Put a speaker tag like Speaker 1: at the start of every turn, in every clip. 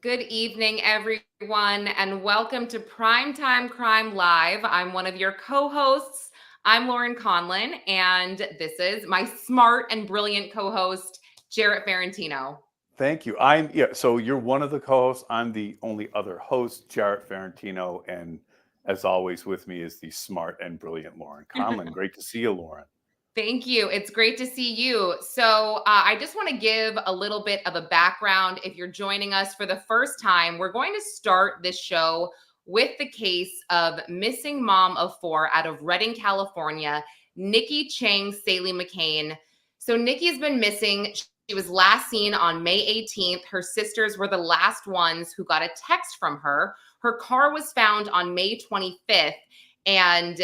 Speaker 1: Good evening, everyone, and welcome to Primetime Crime Live. I'm one of your co-hosts. I'm Lauren Conlon, and this is my smart and brilliant co-host, Jarrett Ferrantino.
Speaker 2: Thank you. So you're one of the co-hosts. I'm the only other host, Jarrett Ferrantino, and as always with me is the smart and brilliant Lauren Conlon. Great to see you, Lauren.
Speaker 1: Thank you. It's great to see you. So I just want to give a little bit of a background. If you're joining us for the first time, we're going to start this show with the case of missing mom of four out of Redding, California, Nikki Cheng Saelee McCain. So Nikki has been missing. She was last seen on May 18th. Her sisters were the last ones who got a text from her. Her car was found on May 25th. And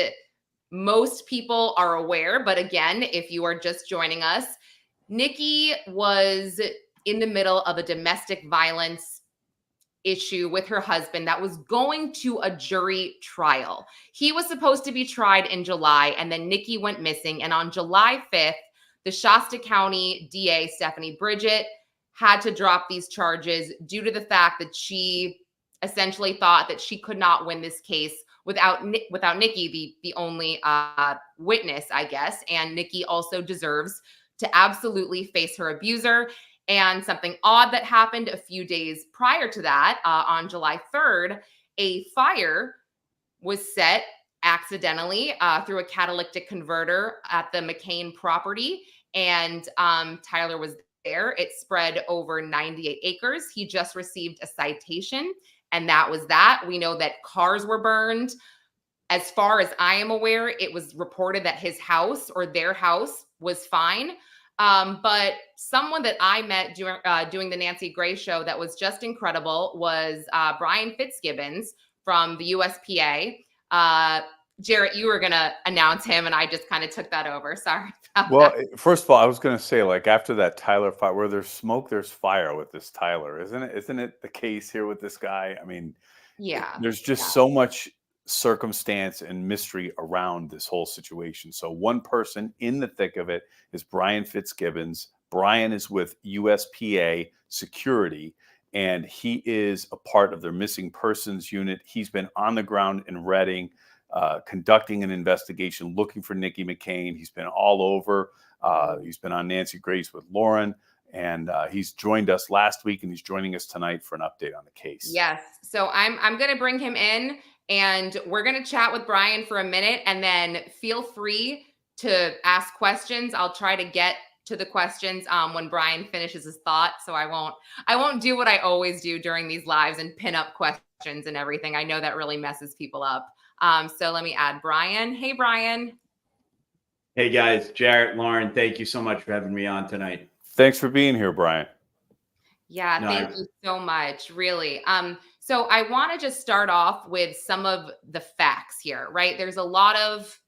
Speaker 1: most people are aware, but again, if you are just joining us, Nikki was in the middle of a domestic violence issue with her husband that was going to a jury trial. He was supposed to be tried in July, and then Nikki went missing. And on July 5th, the Shasta County DA, Stephanie Bridget, had to drop these charges due to the fact that she essentially thought that she could not win this case without Nikki, the only witness, I guess. And Nikki also deserves to absolutely face her abuser. And something odd that happened a few days prior to that, on July 3rd, a fire was set accidentally through a catalytic converter at the McCain property. And Tyler was there. It spread over 98 acres. He just received a citation. And that was that. We know that cars were burned. As far as I am aware, it was reported that his house or their house was fine. But someone that I met doing the Nancy Grace show that was just incredible was Brian Fitzgibbons from the USPA. Jarrett, you were going to announce him, and I just kind of took that over. Sorry about that.
Speaker 2: First of all, I was going to say, like, after that Tyler fire, where there's smoke, there's fire with this Tyler, isn't it? Isn't it the case here with this guy? I mean, there's just so much circumstance and mystery around this whole situation. So one person in the thick of it is Brian Fitzgibbons. Brian is with USPA Security, and he is a part of their missing persons unit. He's been on the ground in Redding, conducting an investigation, looking for Nikki McCain. He's been all over. He's been on Nancy Grace with Lauren, and he's joined us last week, and he's joining us tonight for an update on the case.
Speaker 1: Yes. So I'm going to bring him in, and we're going to chat with Brian for a minute, and then feel free to ask questions. I'll try to get to the questions when Brian finishes his thought. So I won't do what I always do during these lives and pin up questions and everything. I know that really messes people up. So let me add Brian. Hey, Brian.
Speaker 3: Hey, guys. Jarrett, Lauren, thank you so much for having me on tonight.
Speaker 2: Thanks for being here, Brian.
Speaker 1: Yeah, thank you so much. Really. So I want to just start off with some of the facts here, right? There's a lot of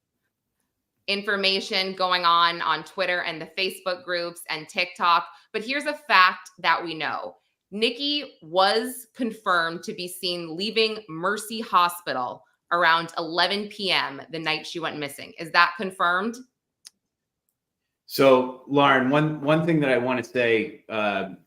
Speaker 1: information going on Twitter and the Facebook groups and TikTok, but here's a fact that we know. Nikki was confirmed to be seen leaving Mercy Hospital around 11 p.m. the night she went missing. Is that confirmed?
Speaker 3: So, Lauren, one thing that I want to say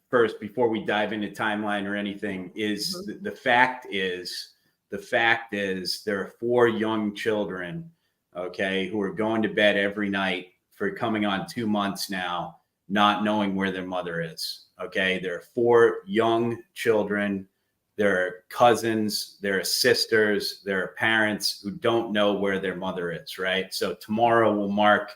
Speaker 3: first, before we dive into timeline or anything, is the fact is there are 4 young children, okay, who are going to bed every night for coming on 2 months now, not knowing where their mother is. Okay, there are 4 young children. There are cousins, there are sisters, there are parents who don't know where their mother is, right? So tomorrow will mark,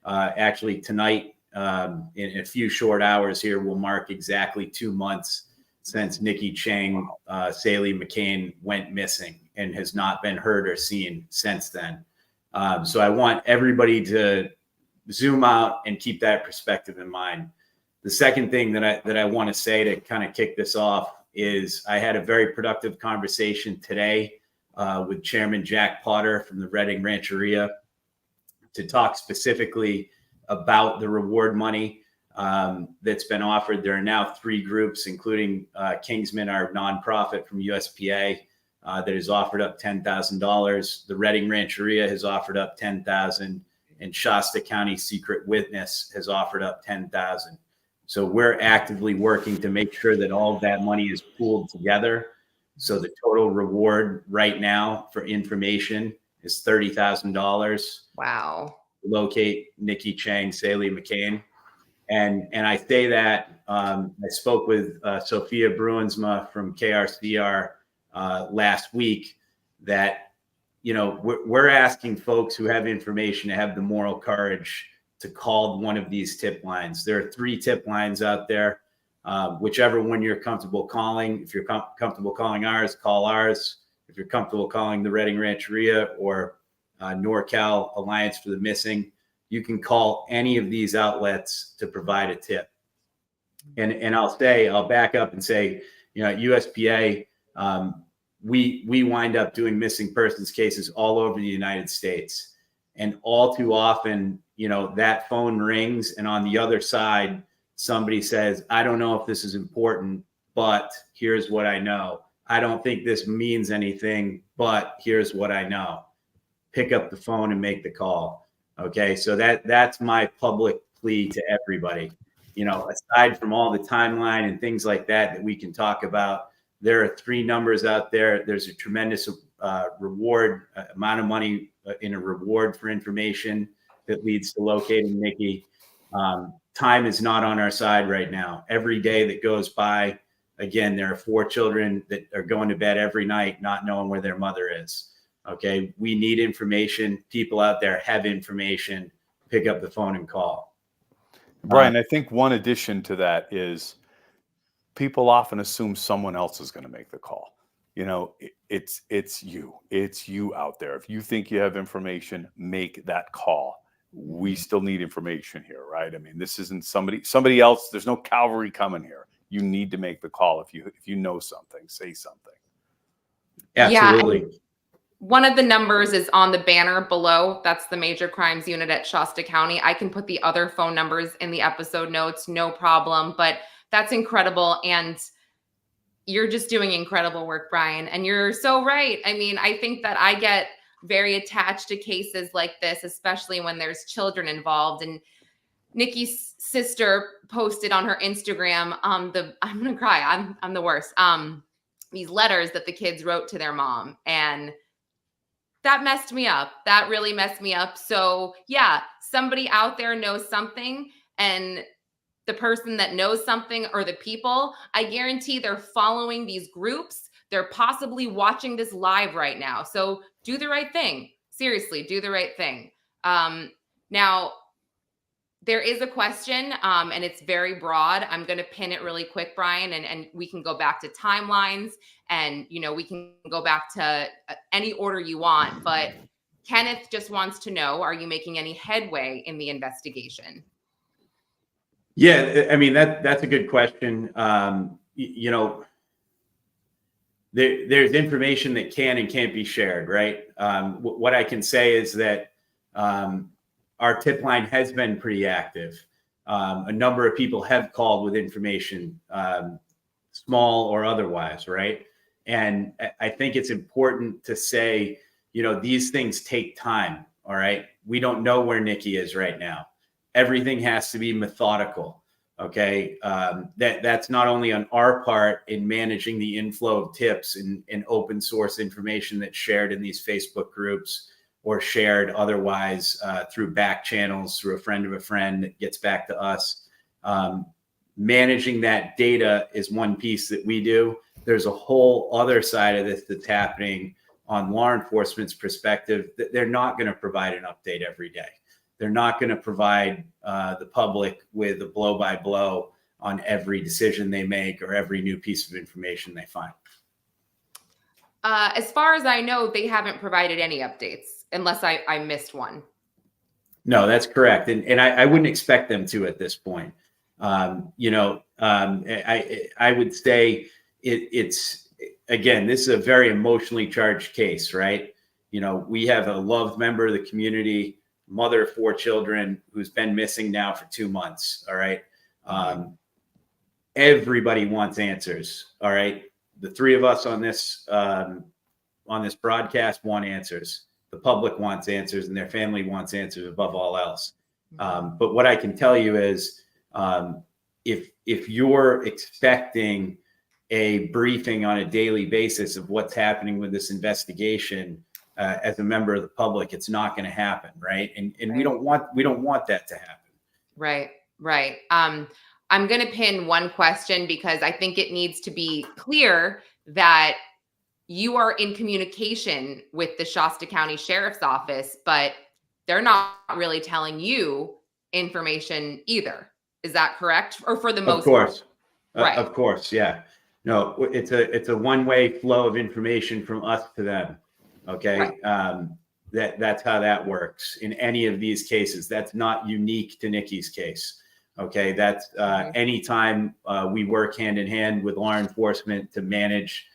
Speaker 3: actually tonight, in a few short hours here, will mark exactly 2 months since Nikki Cheng Saelee McCain went missing and has not been heard or seen since then. So I want everybody to zoom out and keep that perspective in mind. The second thing that I want to say to kind of kick this off is I had a very productive conversation today with Chairman Jack Potter from the Redding Rancheria to talk specifically about the reward money that's been offered. There are now 3 groups, including Kingsman, our nonprofit from USPA, that has offered up $10,000. The Redding Rancheria has offered up $10,000, and Shasta County Secret Witness has offered up $10,000. So we're actively working to make sure that all of that money is pooled together. So the total reward right now for information is $30,000.
Speaker 1: Wow.
Speaker 3: Locate Nikki Cheng Saelee McCain. And I say that I spoke with Sophia Bruinsma from KRCR last week that, you know, we're asking folks who have information to have the moral courage to call one of these tip lines. There are 3 tip lines out there. Whichever one you're comfortable calling. If you're comfortable calling ours, call ours. If you're comfortable calling the Redding Rancheria or NorCal Alliance for the Missing, you can call any of these outlets to provide a tip. And I'll back up and say, you know, at USPA, we wind up doing missing persons cases all over the United States. And all too often, you know, that phone rings and on the other side, somebody says, I don't know if this is important, but here's what I know. I don't think this means anything, but here's what I know. Pick up the phone and make the call. Okay, so that's my public plea to everybody. You know, aside from all the timeline and things like that we can talk about, there are 3 numbers out there. There's a tremendous reward, amount of money in a reward for information that leads to locating Nikki. Time is not on our side right now. Every day that goes by, again, there are 4 children that are going to bed every night not knowing where their mother is. Okay, we need information. People out there have information. Pick up the phone and call.
Speaker 2: Bryan, I think one addition to that is people often assume someone else is going to make the call. You know, it's you out there. If you think you have information, make that call. We still need information here, right? I mean, this isn't somebody else. There's no cavalry coming here. You need to make the call. If you know something, say something.
Speaker 3: Absolutely.
Speaker 1: Yeah, one of the numbers is on the banner below. That's the Major Crimes Unit at Shasta County. I can put the other phone numbers in the episode notes, no problem. But that's incredible. And you're just doing incredible work, Bryan. And you're so right. I mean, I think that I get very attached to cases like this, especially when there's children involved. And Nikki's sister posted on her Instagram, I'm gonna cry. I'm the worst. These letters that the kids wrote to their mom, and that messed me up. That really messed me up. So yeah, somebody out there knows something, and the person that knows something or the people, I guarantee they're following these groups. They're possibly watching this live right now. So do the right thing. Seriously, do the right thing. Now, there is a question, and it's very broad. I'm going to pin it really quick, Bryan, and we can go back to timelines, and we can go back to any order you want. But Kenneth just wants to know: are you making any headway in the investigation?
Speaker 3: Yeah, I mean that's a good question. There's information that can and can't be shared, right? What I can say is that our tip line has been pretty active. A number of people have called with information, small or otherwise, right? And I think it's important to say, these things take time, all right? We don't know where Nikki is right now. Everything has to be methodical, okay? That's not only on our part in managing the inflow of tips and open source information that's shared in these Facebook groups or shared otherwise through back channels, through a friend of a friend that gets back to us. Managing that data is one piece that we do. There's a whole other side of this that's happening on law enforcement's perspective that they're not going to provide an update every day. They're not going to provide the public with a blow-by-blow on every decision they make or every new piece of information they find.
Speaker 1: As far as I know, they haven't provided any updates, unless I missed one.
Speaker 3: No, that's correct. And I wouldn't expect them to at this point. I would say it's, again, this is a very emotionally charged case, right? We have a loved member of the community, mother of 4 children, who's been missing now for 2 months. All right. Everybody wants answers. All right. The 3 of us on this broadcast want answers. The public wants answers, and their family wants answers above all else. But what I can tell you is if you're expecting a briefing on a daily basis of what's happening with this investigation, as a member of the public, it's not going to happen, right? And
Speaker 1: Right.
Speaker 3: we don't want that to happen.
Speaker 1: Right. I'm going to pin one question because I think it needs to be clear that you are in communication with the Shasta County Sheriff's Office, but they're not really telling you information either. Is that correct? Or for the most
Speaker 3: part?
Speaker 1: Right.
Speaker 3: Of course, yeah. No, it's a one-way flow of information from us to them. Okay. Right. That's how that works in any of these cases. That's not unique to Nikki's case. Okay. That's anytime we work hand in hand with law enforcement to manage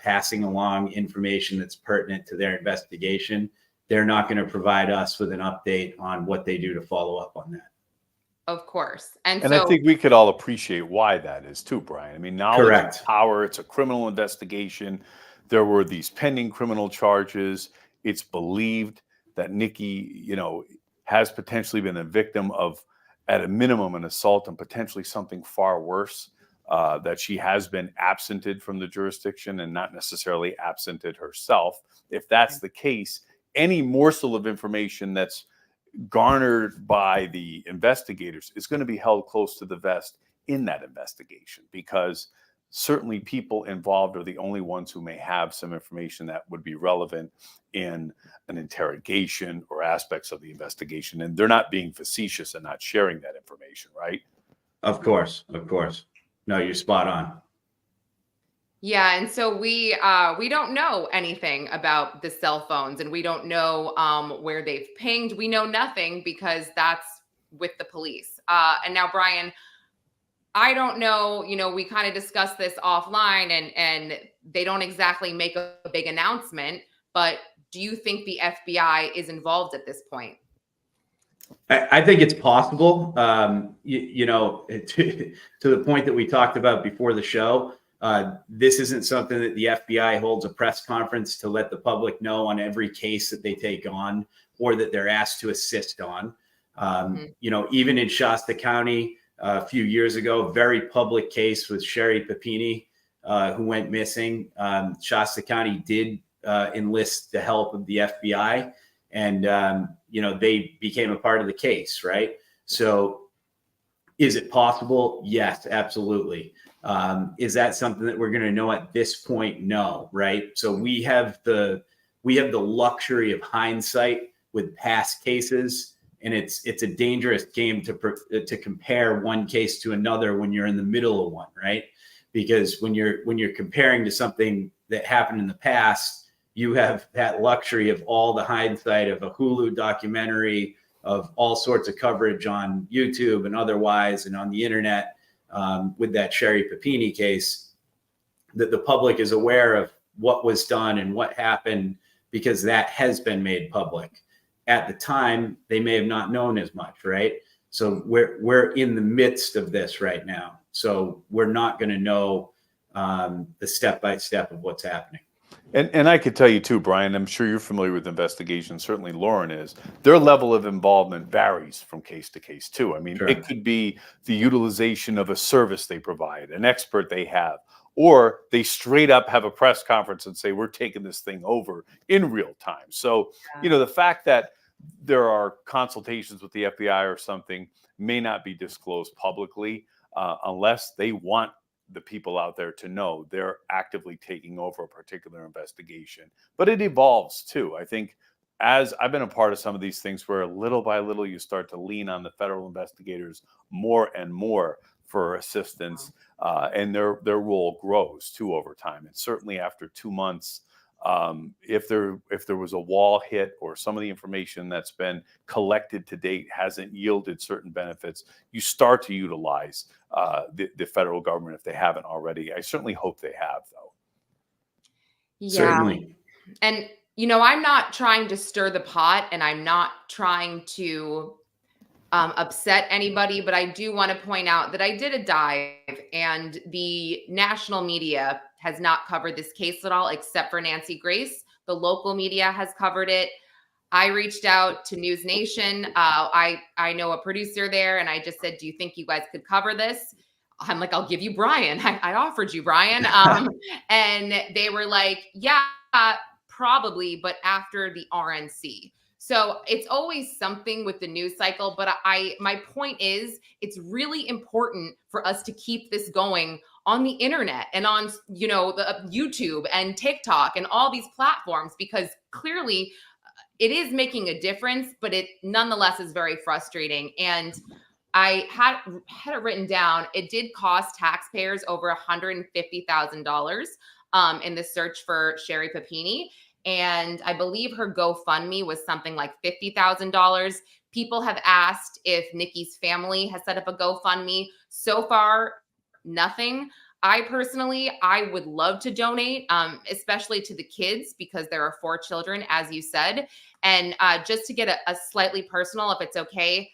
Speaker 3: passing along information that's pertinent to their investigation, they're not going to provide us with an update on what they do to follow up on that.
Speaker 1: Of course. And
Speaker 2: so, I think we could all appreciate why that is too, Brian. I mean, knowledge is power. It's a criminal investigation. There were these pending criminal charges. It's believed that Nikki, has potentially been a victim of, at a minimum, an assault and potentially something far worse, that she has been absented from the jurisdiction and not necessarily absented herself. If that's the case, any morsel of information that's garnered by the investigators is going to be held close to the vest in that investigation, because certainly people involved are the only ones who may have some information that would be relevant in an interrogation or aspects of the investigation. And they're not being facetious and not sharing that information, right?
Speaker 3: Of course. No, you're spot on.
Speaker 1: Yeah, and so we don't know anything about the cell phones, and we don't know where they've pinged. We know nothing because that's with the police. And now, Brian, I don't know. We kind of discussed this offline, and they don't exactly make a big announcement. But do you think the FBI is involved at this point?
Speaker 3: I think it's possible. To the point that we talked about before the show. This isn't something that the FBI holds a press conference to let the public know on every case that they take on or that they're asked to assist on. Even in Shasta County a few years ago, very public case with Sherry Papini, who went missing. Shasta County did enlist the help of the FBI, and they became a part of the case, right? So is it possible? Yes, absolutely. Is that something that we're going to know at this point? No, right? So we have the luxury of hindsight with past cases, and it's a dangerous game to compare one case to another when you're in the middle of one, right? Because when you're comparing to something that happened in the past, you have that luxury of all the hindsight of a Hulu documentary, of all sorts of coverage on YouTube and otherwise, and on the internet. With that Sherry Papini case, that the public is aware of what was done and what happened because that has been made public. At the time, they may have not known as much, right? So we're in the midst of this right now. So we're not going to know the step-by-step of what's happening.
Speaker 2: And I could tell you too, Brian, I'm sure you're familiar with investigations. Certainly Lauren is. Their level of involvement varies from case to case too. I mean, It could be the utilization of a service they provide, an expert they have, or they straight up have a press conference and say, we're taking this thing over in real time. So, the fact that there are consultations with the FBI or something may not be disclosed publicly unless they want the people out there to know they're actively taking over a particular investigation. But it evolves too. I think, as I've been a part of some of these things where little by little you start to lean on the federal investigators more and more for assistance, and their role grows too over time. And certainly after 2 months, if there was a wall hit or some of the information that's been collected to date hasn't yielded certain benefits, you start to utilize the federal government if they haven't already. I certainly hope they have, though.
Speaker 1: Yeah.
Speaker 3: Certainly.
Speaker 1: And, I'm not trying to stir the pot, and I'm not trying to upset anybody, but I do want to point out that I did a dive, and the national media has not covered this case at all, except for Nancy Grace. The local media has covered it. I reached out to News Nation. I know a producer there, and I just said, do you think you guys could cover this? I'm like, I'll give you Bryan. I offered you Bryan. And they were like, yeah, probably, but after the RNC. So it's always something with the news cycle. But my point is, it's really important for us to keep this going on the internet and on, the YouTube and TikTok and all these platforms, because clearly it is making a difference, but it nonetheless is very frustrating. And I had it written down. It did cost taxpayers over $150,000 in the search for Sherry Papini. And I believe her GoFundMe was something like $50,000. People have asked if Nikki's family has set up a GoFundMe. So far, nothing. I would love to donate, especially to the kids, because there are 4 children, as you said. And just to get a slightly personal, if it's okay,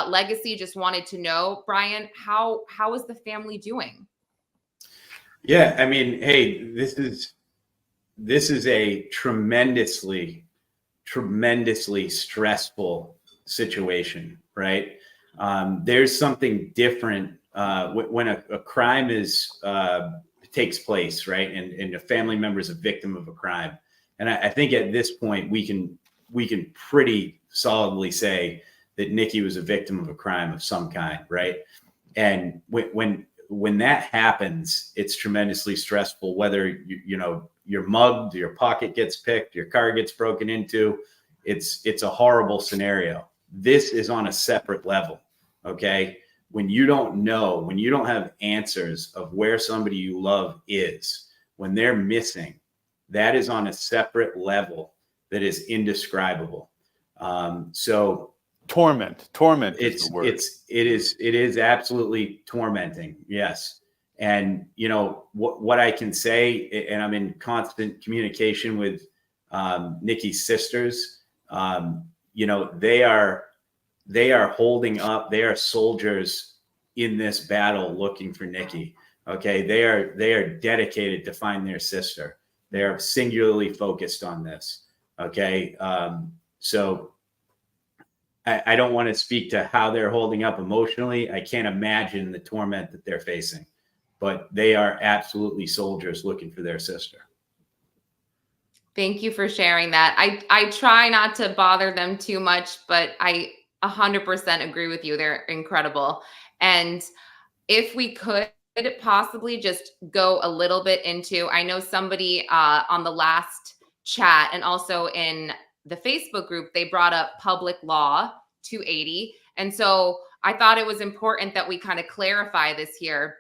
Speaker 1: Legacy just wanted to know, Bryan, how is the family doing?
Speaker 3: Yeah, I mean, hey, this is a tremendously stressful situation, right? There's something different when a crime takes place, right? And a family member is a victim of a crime. And I think at this point we can pretty solidly say that Nikki was a victim of a crime of some kind, right? And when that happens, it's tremendously stressful, whether you're mugged, your pocket gets picked, your car gets broken into. It's a horrible scenario. This is on a separate level, okay? When you don't know, when you don't have answers of where somebody you love is, when they're missing, that is on a separate level that is indescribable. So
Speaker 2: torment
Speaker 3: is the word. It is absolutely tormenting. Yes. And what I can say, and I'm in constant communication with Nikki's sisters. They are holding up. They are soldiers in this battle looking for Nikki. Okay. They are dedicated to find their sister. They are singularly focused on this. Okay. So I don't want to speak to how they're holding up emotionally. I can't imagine the torment that they're facing, but they are absolutely soldiers looking for their sister.
Speaker 1: Thank you for sharing that. I try not to bother them too much, but I 100% agree with you. They're incredible. And if we could possibly just go a little bit into, I know somebody on the last chat and also in the Facebook group, they brought up Public Law 280. And so I thought it was important that we kind of clarify this here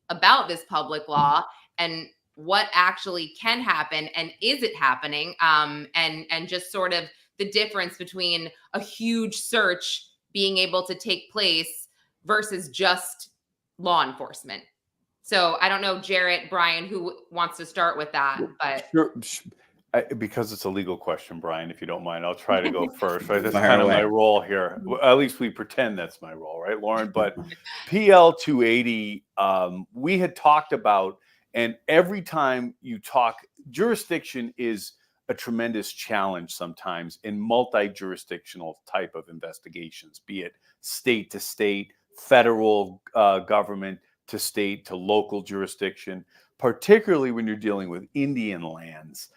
Speaker 1: about this public law and what actually can happen and is it happening, and just sort of the difference between a huge search being able to take place versus just law enforcement. So I don't know, Jarrett, Bryan, who wants to start with that, but
Speaker 2: sure. Because it's a legal question, Bryan, if you don't mind, I'll try to go first. Right, that's kind of my role here. Well, at least we pretend that's my role, right, Lauren? But PL 280, we had talked about, and every time you talk, jurisdiction is a tremendous challenge sometimes in multi-jurisdictional type of investigations, be it state to state, federal government to state to local jurisdiction, particularly when you're dealing with Indian lands.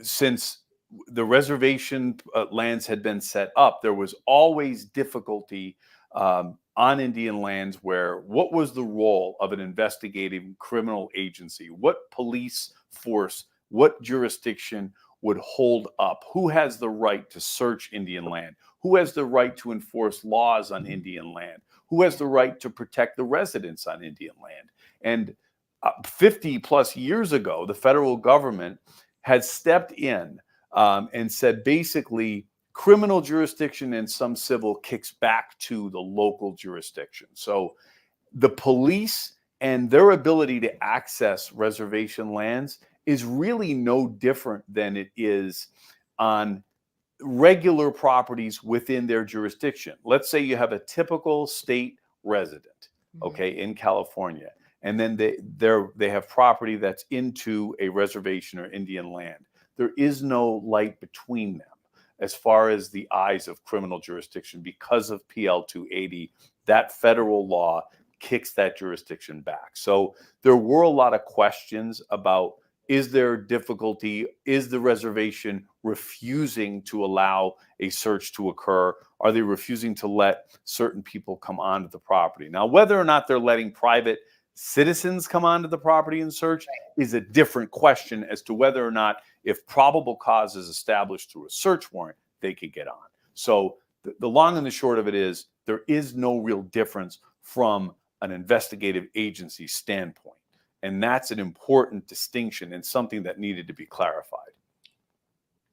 Speaker 2: Since the reservation lands had been set up, there was always difficulty on Indian lands where what was the role of an investigative criminal agency? What police force, what jurisdiction would hold up? Who has the right to search Indian land? Who has the right to enforce laws on Indian land? Who has the right to protect the residents on Indian land? And 50 plus years ago, the federal government had stepped in and said, basically, criminal jurisdiction and some civil kicks back to the local jurisdiction. So the police and their ability to access reservation lands is really no different than it is on regular properties within their jurisdiction. Let's say you have a typical state resident, okay, in California, and then they have property that's into a reservation or Indian land. There is no light between them. as far as the eyes of criminal jurisdiction because of PL 280. That federal law kicks that jurisdiction back. So there were a lot of questions about, is there difficulty? Is the reservation refusing to allow a search to occur? Are they refusing to let certain people come onto the property? Now, whether or not they're letting private citizens come onto the property and search is a different question as to whether or not, if probable cause is established through a search warrant, they could get on. So the long and the short of it is, there is no real difference from an investigative agency standpoint. And that's an important distinction and something that needed to be clarified.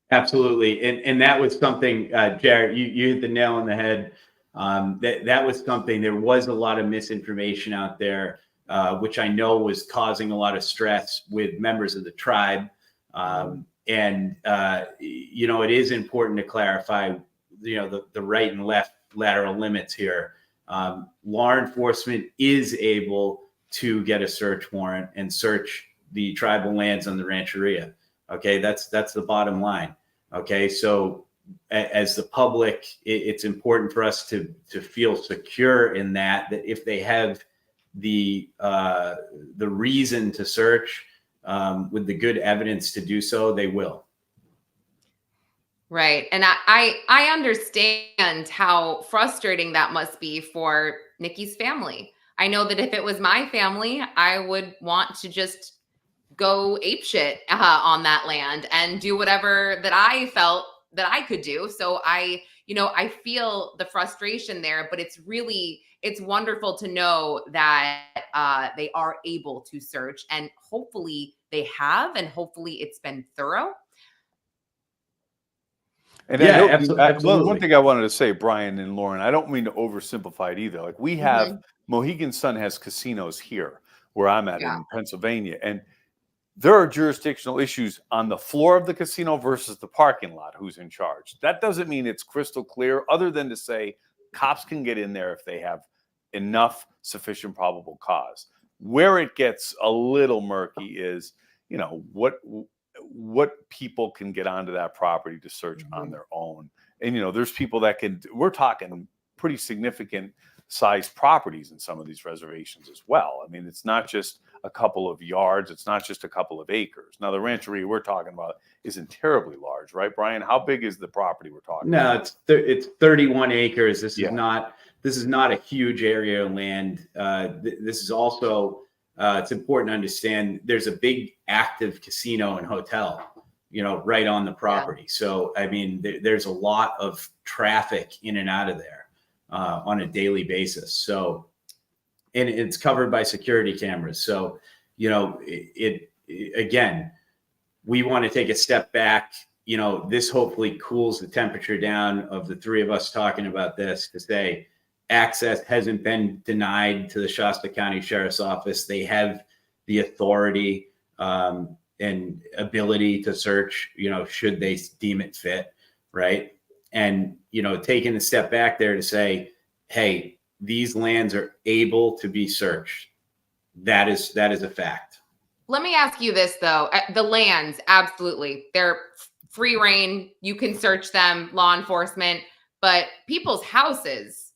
Speaker 3: Absolutely. And that was something, Jarrett, you hit the nail on the head. That was something, there was a lot of misinformation out there, which I know was causing a lot of stress with members of the tribe. It is important to clarify, the right and left lateral limits here. Law enforcement is able to get a search warrant and search the tribal lands on the rancheria. Okay, that's the bottom line. Okay, so as the public, it's important for us to feel secure in that if they have the reason to search with the good evidence to do so, they will.
Speaker 1: Right. And I understand how frustrating that must be for Nikki's family. I know that if it was my family, I would want to just go apeshit on that land and do whatever that I felt that I could do. So I feel the frustration there, but it's wonderful to know that they are able to search, and hopefully they have, and hopefully it's been thorough.
Speaker 2: And yeah, absolutely. One thing I wanted to say, Brian and Lauren, I don't mean to oversimplify it either. Like, we have Mohegan Sun has casinos here where I'm at in Pennsylvania, and there are jurisdictional issues on the floor of the casino versus the parking lot. Who's in charge? That doesn't mean it's crystal clear, other than to say cops can get in there if they have enough sufficient probable cause. Where it gets a little murky is, what people can get onto that property to search on their own. And, there's people that we're talking pretty significant size properties in some of these reservations as well. I mean, it's not just a couple of yards. It's not just a couple of acres. Now, the rancheria we're talking about isn't terribly large, right, Brian? How big is the property we're talking about?
Speaker 3: No, it's 31 acres. This is not a huge area of land. This is also, it's important to understand, there's a big active casino and hotel, right on the property. So, I mean, there's a lot of traffic in and out of there on a daily basis. So, and it's covered by security cameras. So, again, we want to take a step back. This hopefully cools the temperature down of the three of us talking about this, to say access hasn't been denied to the Shasta County Sheriff's Office. They have the authority and ability to search, should they deem it fit, right? And, taking a step back there to say, hey, these lands are able to be searched. That is a fact.
Speaker 1: Let me ask you this, though. The lands, absolutely. They're free reign. You can search them, law enforcement, but people's houses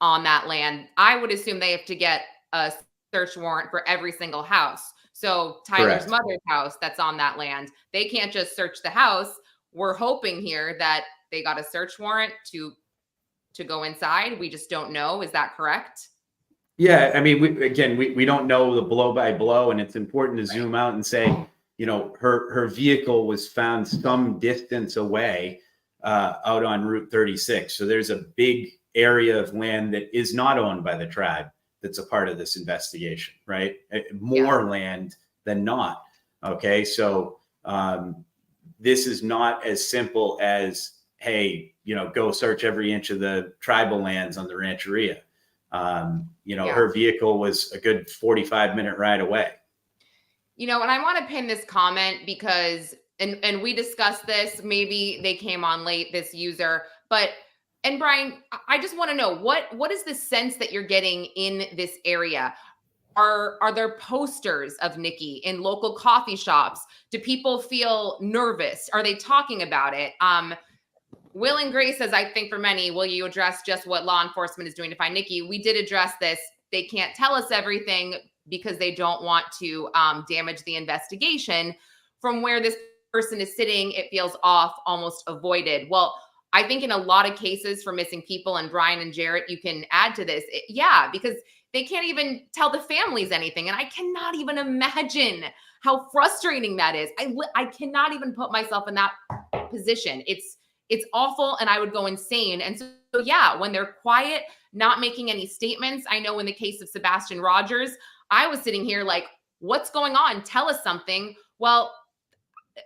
Speaker 1: on that land, I would assume they have to get a search warrant for every single house. So Tyler's mother's house that's on that land, they can't just search the house. We're hoping here that they got a search warrant to go inside. We just don't know. Is that correct?
Speaker 3: Yeah. I mean, we don't know the blow by blow, and it's important to zoom out and say, her vehicle was found some distance away out on Route 36. So there's a big area of land that is not owned by the tribe that's a part of this investigation, right? More land than not. Okay. So this is not as simple as, hey, go search every inch of the tribal lands on the rancheria. Her vehicle was a good 45-minute ride away.
Speaker 1: And I want to pin this comment because, and we discussed this, maybe they came on late, this user, and Brian, I just want to know, what is the sense that you're getting in this area? Are there posters of Nikki in local coffee shops? Do people feel nervous? Are they talking about it? Will and Grace says, I think for many, will you address just what law enforcement is doing to find Nikki? We did address this. They can't tell us everything because they don't want to damage the investigation. From where this person is sitting, it feels off, almost avoided. Well, I think in a lot of cases for missing people, and Bryan and Jarrett, you can add to this. Yeah, because they can't even tell the families anything. And I cannot even imagine how frustrating that is. I cannot even put myself in that position. It's awful, and I would go insane. And so yeah, when they're quiet, not making any statements. I know in the case of Sebastian Rogers, I was sitting here like, what's going on? Tell us something. Well,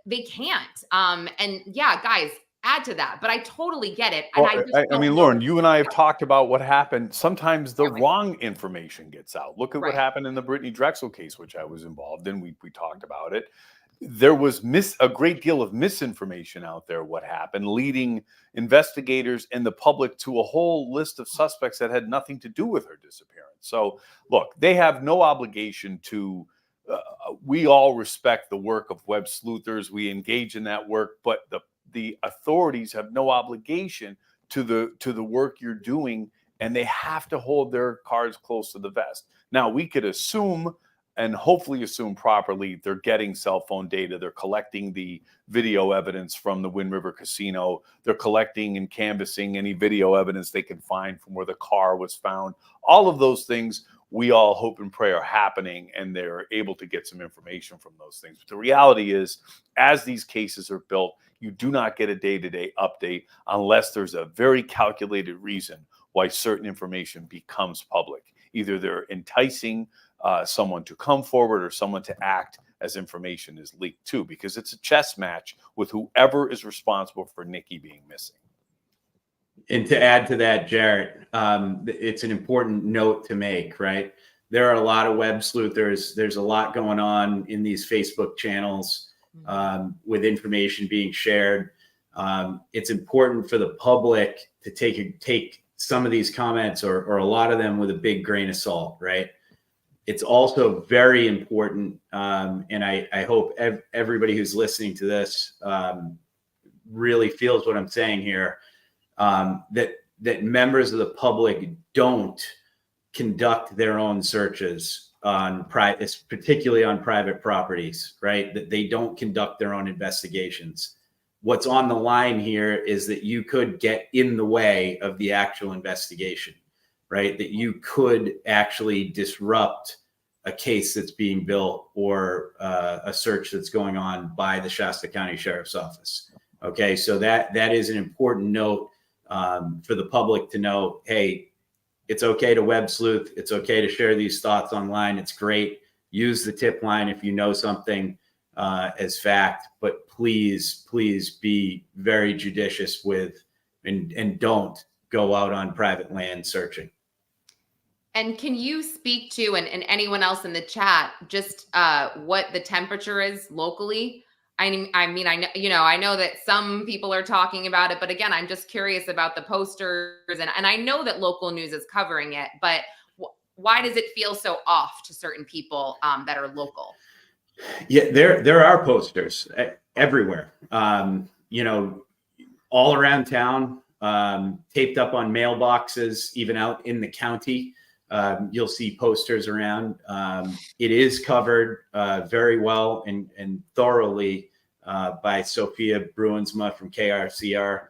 Speaker 1: they can't. And yeah, guys, add to that. But I totally get it. And
Speaker 2: well, I mean, Lauren, you and I have talked about what happened. Sometimes the wrong information gets out. Look at what happened in the Brittany Drexel case, which I was involved in. We talked about it. There was a great deal of misinformation out there, what happened, leading investigators and the public to a whole list of suspects that had nothing to do with her disappearance. So look, they have no obligation to, we all respect the work of web sleuthers. We engage in that work, but the authorities have no obligation to the work you're doing, and they have to hold their cards close to the vest. Now, we could assume, and hopefully assume properly, they're getting cell phone data. They're collecting the video evidence from the Wind River Casino. They're collecting and canvassing any video evidence they can find from where the car was found. All of those things we all hope and pray are happening, and they're able to get some information from those things. But the reality is, as these cases are built, you do not get a day-to-day update unless there's a very calculated reason why certain information becomes public. Either they're enticing someone to come forward or someone to act as information is leaked too, because it's a chess match with whoever is responsible for Nikki being missing.
Speaker 3: And to add to that, Jarrett, it's an important note to make, right? There are a lot of web sleuthers. There's a lot going on in these Facebook channels with information being shared. It's important for the public to take some of these comments or a lot of them with a big grain of salt, right? It's also very important, and I hope everybody who's listening to this really feels what I'm saying here, that members of the public don't conduct their own searches on particularly on private properties, right? That they don't conduct their own investigations. What's on the line here is that you could get in the way of the actual investigation, right? That you could actually disrupt a case that's being built or a search that's going on by the Shasta County Sheriff's Office. Okay, so that is an important note for the public to know. Hey, it's okay to web sleuth. It's okay to share these thoughts online. It's great. Use the tip line if you know something as fact, but please be very judicious with and don't go out on private land searching.
Speaker 1: And can you speak to, and anyone else in the chat, just what the temperature is locally? I mean, I know that some people are talking about it, but again, I'm just curious about the posters, and I know that local news is covering it, but why does it feel so off to certain people that are local?
Speaker 3: Yeah, there are posters everywhere, all around town, taped up on mailboxes, even out in the county. You'll see posters around. It is covered very well and thoroughly by Sophia Bruinsma from KRCR,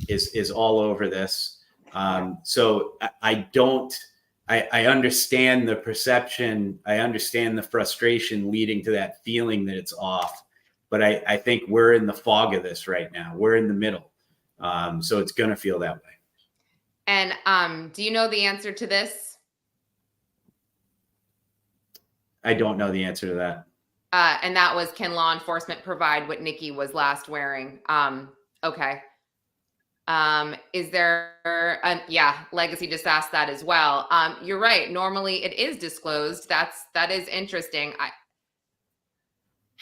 Speaker 3: is all over this. So I understand the perception. I understand the frustration leading to that feeling that it's off. But I think we're in the fog of this right now. We're in the middle. So it's going to feel that way.
Speaker 1: And do you know the answer to this?
Speaker 3: I don't know the answer to that.
Speaker 1: And that was, can law enforcement provide what Nikki was last wearing? Okay. Is there, yeah, Legacy just asked that as well. You're right. Normally it is disclosed. That is interesting. I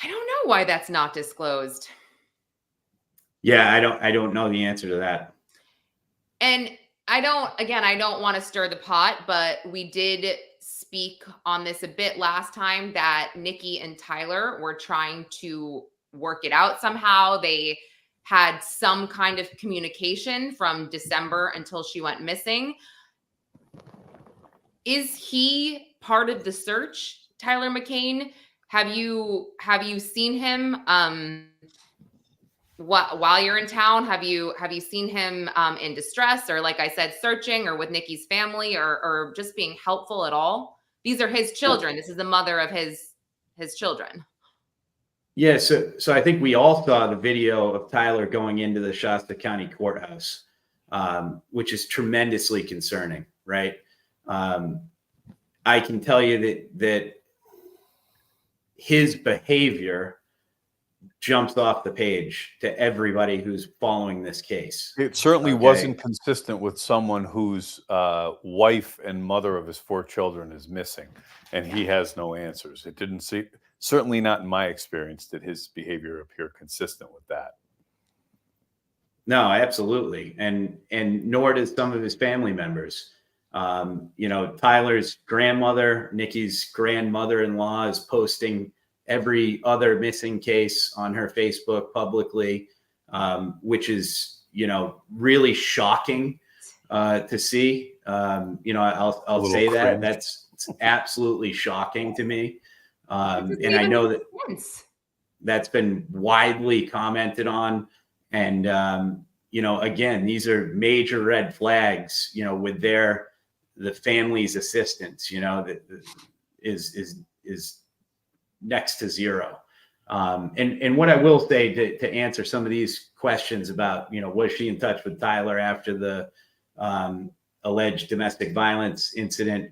Speaker 1: don't know why that's not disclosed.
Speaker 3: Yeah, I don't know the answer to that.
Speaker 1: And I don't want to stir the pot, but we did speak on this a bit last time that Nikki and Tyler were trying to work it out somehow. They had some kind of communication from December until she went missing. Is he part of the search, Tyler McCain? Have you seen him while you're in town? Have you seen him in distress, or like I said, searching, or with Nikki's family, or just being helpful at all? These are his children. This is the mother of his children.
Speaker 3: Yeah, so I think we all saw the video of Tyler going into the Shasta County Courthouse, which is tremendously concerning, right? I can tell you that his behavior jumps off the page to everybody who's following this case.
Speaker 2: It certainly wasn't consistent with someone whose wife and mother of his 4 children is missing, and he has no answers. It didn't seem, certainly not in my experience, did his behavior appear consistent with that.
Speaker 3: No, absolutely. And nor does some of his family members. Tyler's grandmother, Nikki's grandmother-in-law, is posting every other missing case on her Facebook publicly, which is, really shocking to see. I'll say that it's absolutely shocking to me. And I know that's been widely commented on. And, again, these are major red flags, with the family's assistance, that is next to zero. And what I will say to answer some of these questions about, was she in touch with Tyler after the alleged domestic violence incident?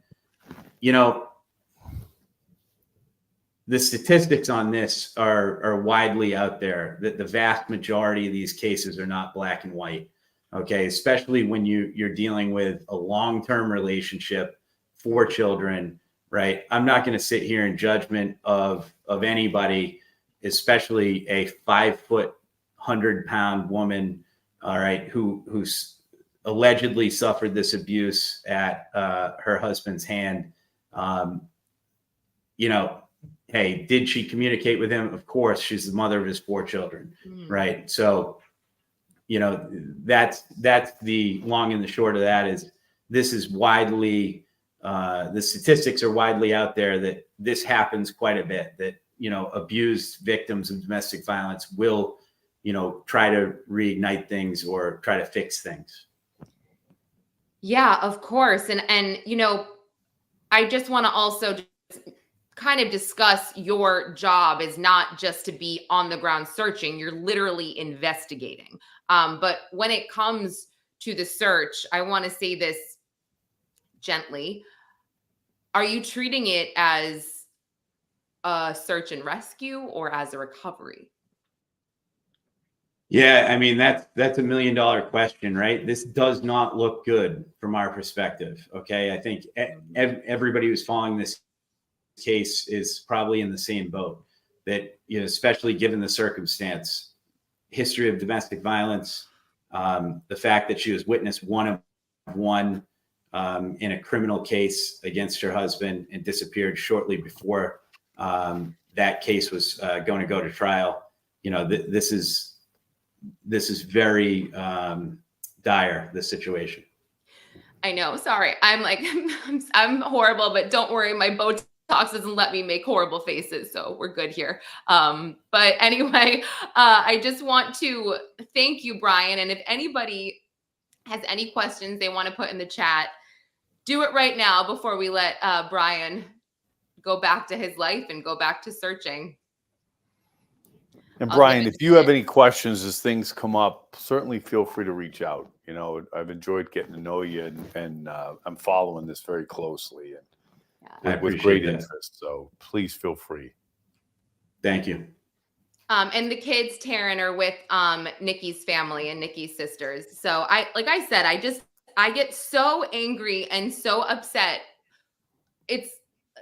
Speaker 3: The statistics on this are widely out there, that the vast majority of these cases are not black and white. Okay, especially when you're dealing with a long-term relationship, 4 children, right? I'm not going to sit here in judgment of anybody, especially a 5-foot, 100-pound woman, all right, who's allegedly suffered this abuse at her husband's hand. Hey, did she communicate with him? Of course, she's the mother of his 4 children, right? So, that's the long and the short of that. Is this is widely, the statistics are widely out there that this happens quite a bit, that, abused victims of domestic violence will, try to reignite things or try to fix things.
Speaker 1: Yeah, of course. And I just want to also kind of discuss your job is not just to be on the ground searching, you're literally investigating. But when it comes to the search, I want to say this gently. Are you treating it as a search and rescue or as a recovery?
Speaker 3: Yeah, I mean, that's $1 million question, right? This does not look good from our perspective. Okay. I think everybody who's following this case is probably in the same boat, that, especially given the circumstance, history of domestic violence, the fact that she was witness one of one in a criminal case against her husband and disappeared shortly before that case was going to go to trial. This is very dire, this situation.
Speaker 1: I know. Sorry. I'm horrible, but don't worry. My Botox doesn't let me make horrible faces, so we're good here. But anyway, I just want to thank you, Bryan. And if anybody has any questions they want to put in the chat, do it right now before we let Bryan go back to his life and go back to searching.
Speaker 2: And Bryan, if you have any questions as things come up, certainly feel free to reach out. I've enjoyed getting to know you, and I'm following this very closely and with great interest. So please feel free.
Speaker 3: Thank you.
Speaker 1: And the kids, Taryn, are with Nikki's family and Nikki's sisters. So like I said, I get so angry and so upset. It's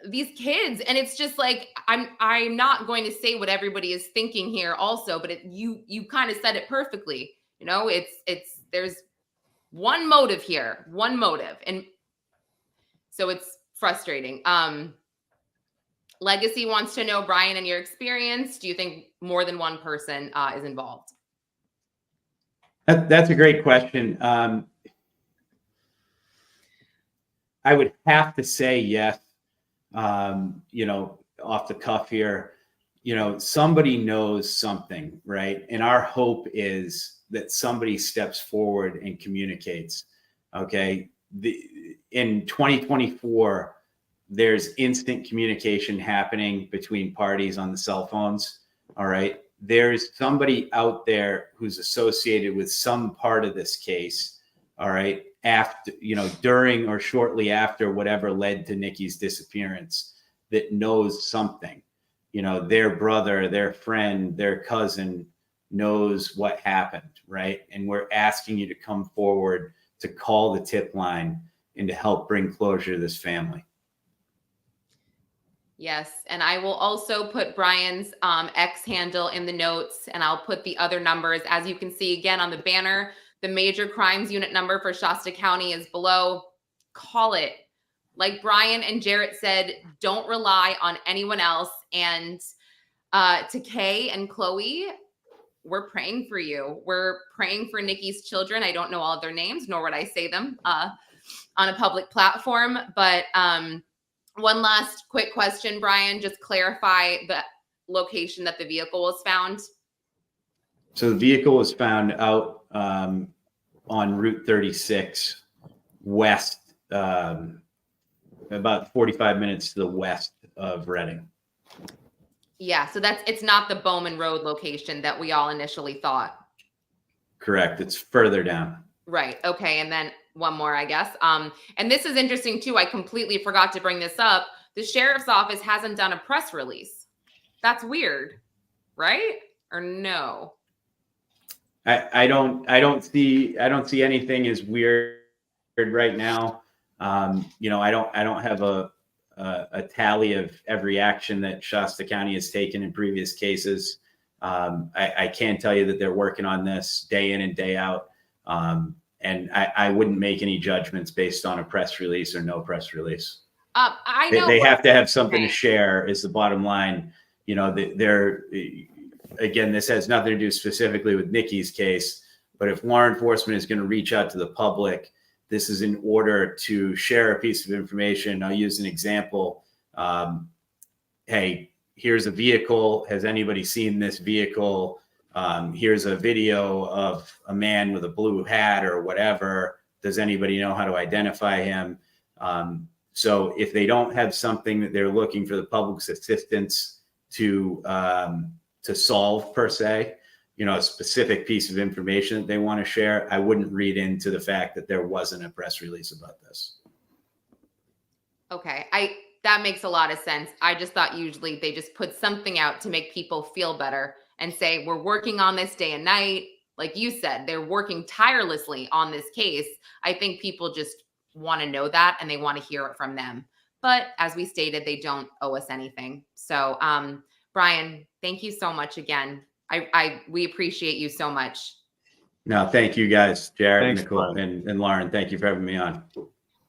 Speaker 1: these kids, and it's just like I'm not going to say what everybody is thinking here also, but you kind of said it perfectly. There's one motive here, and so it's frustrating. Legacy wants to know, Bryan, in your experience, do you think more than one person is involved?
Speaker 3: That's a great question. I would have to say yes. You know, off the cuff here, you know, somebody knows something, right? And our hope is that somebody steps forward and communicates. Okay. In 2024, there's instant communication happening between parties on the cell phones. All right. There's somebody out there who's associated with some part of this case. All right. After, you know, during or shortly after whatever led to Nikki's disappearance, that knows something. You know, their brother, their friend, their cousin knows what happened, right? And we're asking you to come forward to call the tip line and to help bring closure to this family.
Speaker 1: Yes, and I will also put Bryan's X handle in the notes, and I'll put the other numbers. As you can see again on the banner, the major crimes unit number for Shasta County is below. Call it. Like Bryan and Jarrett said, don't rely on anyone else. And to Kay and Chloe, we're praying for you. We're praying for Nikki's children. I don't know all of their names, nor would I say them on a public platform. But one last quick question, Bryan, just clarify the location that the vehicle was found.
Speaker 3: So the vehicle was found out on Route 36 west, about 45 minutes to the west of Reading.
Speaker 1: Yeah, so it's not the Bowman Road location that we all initially thought.
Speaker 3: Correct. It's further down.
Speaker 1: Right. Okay. And then one more, I guess. And this is interesting too. I completely forgot to bring this up. The sheriff's office hasn't done a press release. That's weird, right? Or no?
Speaker 3: I don't see anything as weird right now. You know, I don't have a tally of every action that Shasta County has taken in previous cases. I can tell you that they're working on this day in and day out. And I wouldn't make any judgments based on a press release or no press release.
Speaker 1: I know
Speaker 3: they have to have something to share is the bottom line. You know, they're again, this has nothing to do specifically with Nikki's case, but if law enforcement is going to reach out to the public, this is in order to share a piece of information. I'll use an example. Hey, here's a vehicle. Has anybody seen this vehicle? Here's a video of a man with a blue hat or whatever. Does anybody know how to identify him? So if they don't have something that they're looking for the public's assistance to solve per se, you know, a specific piece of information that they want to share, I wouldn't read into the fact that there wasn't a press release about this.
Speaker 1: Okay. That makes a lot of sense. I just thought usually they just put something out to make people feel better and say, we're working on this day and night. Like you said, they're working tirelessly on this case. I think people just want to know that and they want to hear it from them. But as we stated, they don't owe us anything. So, Bryan, thank you so much again. We appreciate you so much. No,
Speaker 3: thank you guys, Jarrett, Nicole, and Lauren. Thank you for having me on.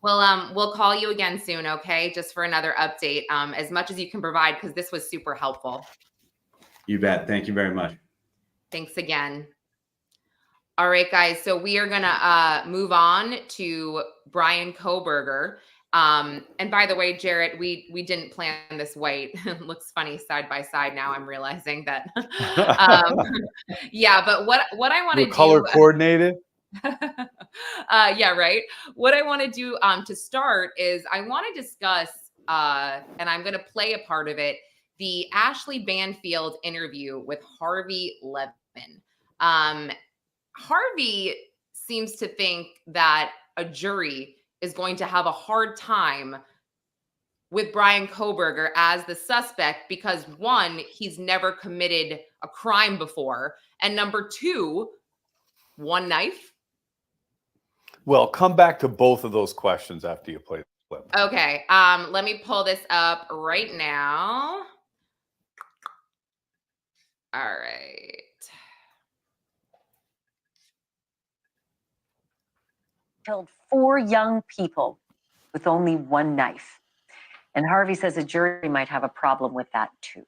Speaker 1: We'll call you again soon, okay? Just for another update, as much as you can provide, because this was super helpful.
Speaker 3: You bet. Thank you very much.
Speaker 1: Thanks again. All right, guys. So we are gonna move on to Bryan Kohberger. And by the way, Jarrett, we didn't plan this white. It looks funny side by side now. I'm realizing that. Yeah, but what I want to do,
Speaker 2: color coordinated.
Speaker 1: Yeah, right. What I want to do to start is I want to discuss, and I'm going to play a part of it, the Ashley Banfield interview with Harvey Levin. Harvey seems to think that a jury is going to have a hard time with Bryan Kohberger as the suspect because, one, he's never committed a crime before, and number two, one knife.
Speaker 2: Well, come back to both of those questions after you play the clip.
Speaker 1: Okay. Let me pull this up right now. All right.
Speaker 4: Killed 4 young people with only one knife. And Harvey says a jury might have a problem with that too.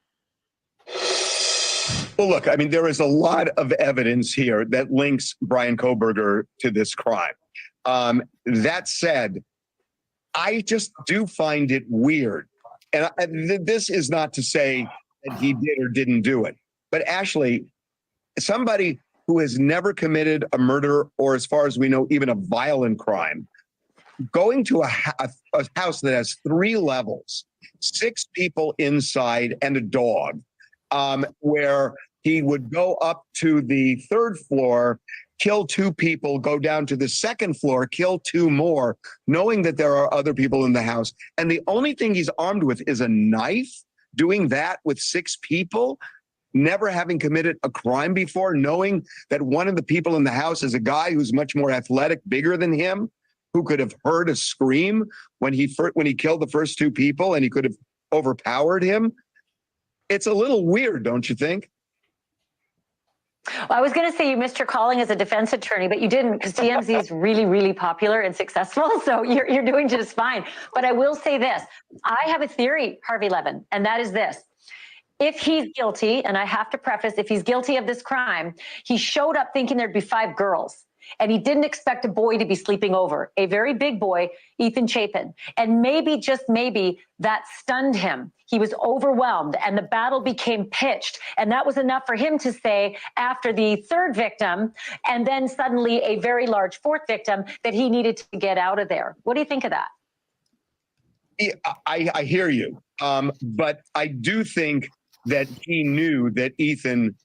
Speaker 5: Well, look, I mean, there is a lot of evidence here that links Bryan Kohberger to this crime. That said, I just do find it weird. And this is not to say that he did or didn't do it. But actually, somebody who has never committed a murder or, as far as we know, even a violent crime, going to a house that has 3 levels, 6 people inside and a dog, where he would go up to the 3rd floor, kill 2 people, go down to the 2nd floor, kill 2 more, knowing that there are other people in the house. And the only thing he's armed with is a knife, doing that with 6 people, never having committed a crime before, knowing that one of the people in the house is a guy who's much more athletic, bigger than him, who could have heard a scream when he killed the first 2 people, and he could have overpowered him. It's a little weird, don't you think?
Speaker 4: Well, I was going to say you missed your calling as a defense attorney, but you didn't, because TMZ is really, really popular and successful. So you're doing just fine. But I will say this. I have a theory, Harvey Levin, and that is this. If he's guilty, and I have to preface, if he's guilty of this crime, he showed up thinking there'd be 5 girls. And he didn't expect a boy to be sleeping over, a very big boy, Ethan Chapin. And maybe, just maybe, that stunned him. He was overwhelmed and the battle became pitched. And that was enough for him to say, after the 3rd victim, and then suddenly a very large 4th victim, that he needed to get out of there. What do you think of that?
Speaker 5: Yeah, I hear you. But I do think that he knew that Ethan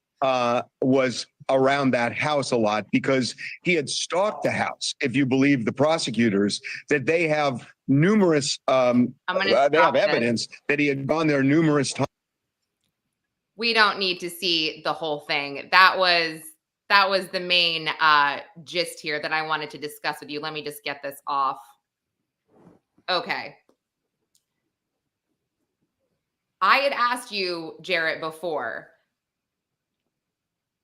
Speaker 5: was around that house a lot, because he had stalked the house, if you believe the prosecutors, that they have numerous, they have evidence that he had gone there numerous times.
Speaker 1: We don't need to see the whole thing. That was the main gist here that I wanted to discuss with you. Let me just get this off. Okay. I had asked you, Jarrett, before,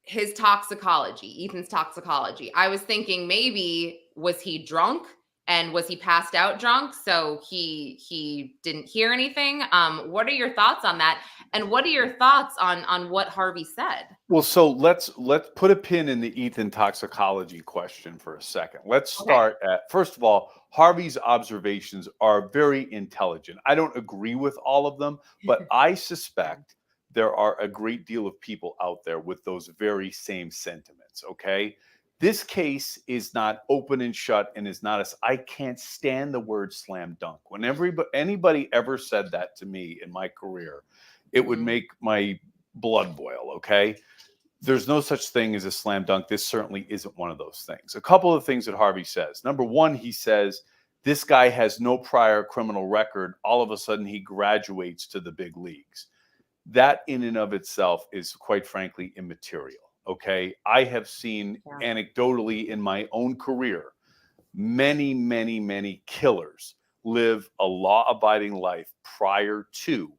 Speaker 1: his toxicology, Ethan's toxicology. I was thinking, maybe, was he drunk, and was he passed out drunk, so he didn't hear anything? What are your thoughts on that? And what are your thoughts on what Harvey said?
Speaker 2: Well, so let's put a pin in the Ethan toxicology question for a second. Let's start at, first of all, Harvey's observations are very intelligent. I don't agree with all of them, but I suspect there are a great deal of people out there with those very same sentiments, okay? This case is not open and shut, and is not I can't stand the word slam dunk. Whenever anybody ever said that to me in my career, it would make my blood boil, okay? There's no such thing as a slam dunk. This certainly isn't one of those things. A couple of things that Harvey says. Number one, he says, this guy has no prior criminal record. All of a sudden, he graduates to the big leagues. That in and of itself is, quite frankly, immaterial, okay? I have seen anecdotally in my own career, many, many, many killers live a law-abiding life prior to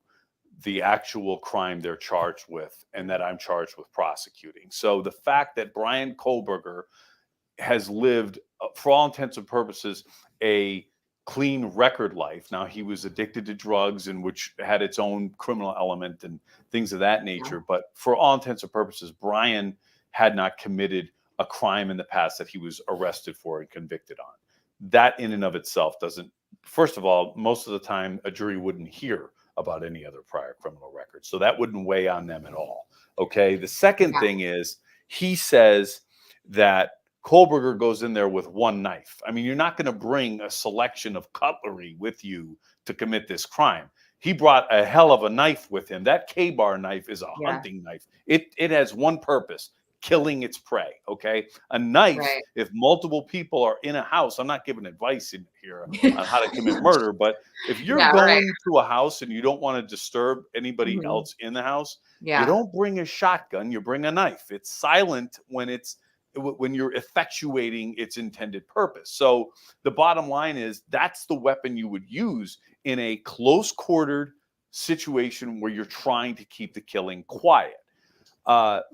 Speaker 2: the actual crime they're charged with, and that I'm charged with prosecuting. So the fact that Bryan Kohberger has lived, for all intents and purposes, a clean record life. Now, he was addicted to drugs, and which had its own criminal element and things of that nature. But for all intents and purposes, Bryan had not committed a crime in the past that he was arrested for and convicted on. That in and of itself doesn't, first of all, most of the time a jury wouldn't hear about any other prior criminal record. So that wouldn't weigh on them at all. Okay. The second thing is, he says that Kohberger goes in there with one knife. I mean, you're not going to bring a selection of cutlery with you to commit this crime. He brought a hell of a knife with him. That K-bar knife is a hunting knife. It has one purpose: killing its prey. Okay. A knife, if multiple people are in a house, I'm not giving advice in here on how to commit murder, but if you're going to a house and you don't want to disturb anybody else in the house, you don't bring a shotgun, you bring a knife. It's silent when you're effectuating its intended purpose. So the bottom line is, that's the weapon you would use in a close quartered situation where you're trying to keep the killing quiet.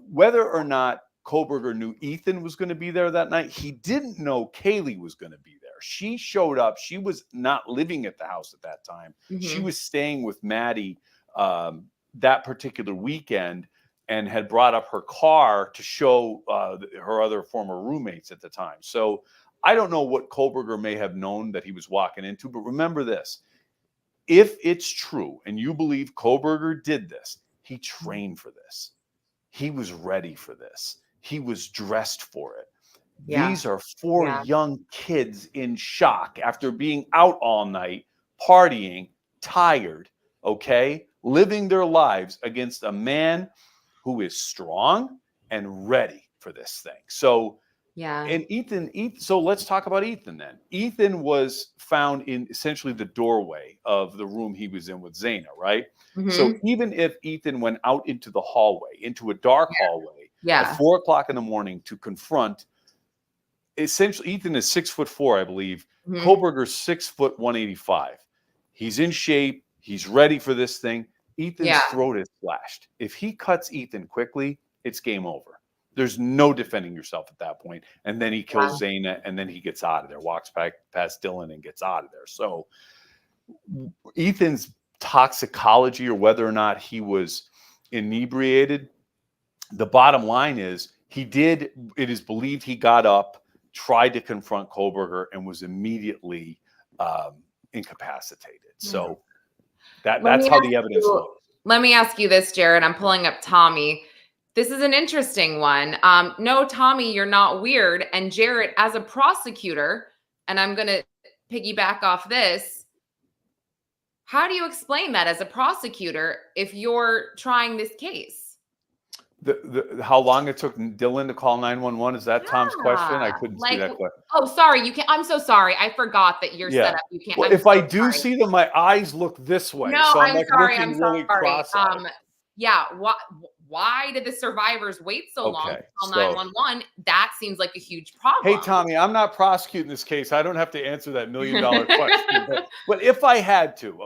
Speaker 2: Whether or not Kohberger knew Ethan was going to be there that night, he didn't know Cali was going to be there. She showed up. She was not living at the house at that time. She was staying with Maddie that particular weekend. and had brought up her car to show her other former roommates at the time. So I don't know what Kohberger may have known that he was walking into, but remember this. If it's true and you believe Kohberger did this, he trained for this. He was ready for this. He was dressed for it.
Speaker 1: Yeah.
Speaker 2: These are four young kids in shock after being out all night, partying, tired, okay, living their lives against a man who is strong and ready for this thing. So, and Ethan, so let's talk about Ethan then. Ethan was found in essentially the doorway of the room he was in with Zaina, right? Mm-hmm. So even if Ethan went out into the hallway, into a dark hallway at 4 o'clock in the morning to confront, essentially Ethan is 6'4", I believe. Mm-hmm. Kohberger's 6'1", 185. He's in shape. He's ready for this thing. Ethan's throat is slashed. If he cuts Ethan quickly, it's game over. There's no defending yourself at that point. And then he kills Zaina, and then he gets out of there, walks past Dylan and gets out of there. So Ethan's toxicology, or whether or not he was inebriated, the bottom line is it is believed he got up, tried to confront Kohberger, and was immediately incapacitated. So that's how the evidence looks.
Speaker 1: Let me ask you this, Jarrett. I'm pulling up Tommy. This is an interesting one. No, Tommy, you're not weird. And Jarrett, as a prosecutor, and I'm going to piggyback off this, how do you explain that as a prosecutor if you're trying this case?
Speaker 2: How long it took Dylan to call 911? Is that Tom's question? I couldn't see that question.
Speaker 1: Oh, sorry. You can't. I'm so sorry. I forgot that you're set up. You can't.
Speaker 2: Well, if I do see them, my eyes look this way.
Speaker 1: No,
Speaker 2: so
Speaker 1: I'm
Speaker 2: like
Speaker 1: sorry.
Speaker 2: I'm sorry.
Speaker 1: Why did the survivors wait so long to call 911? That seems like a huge problem.
Speaker 2: Hey, Tommy, I'm not prosecuting this case. I don't have to answer that $1 million question. But if I had to,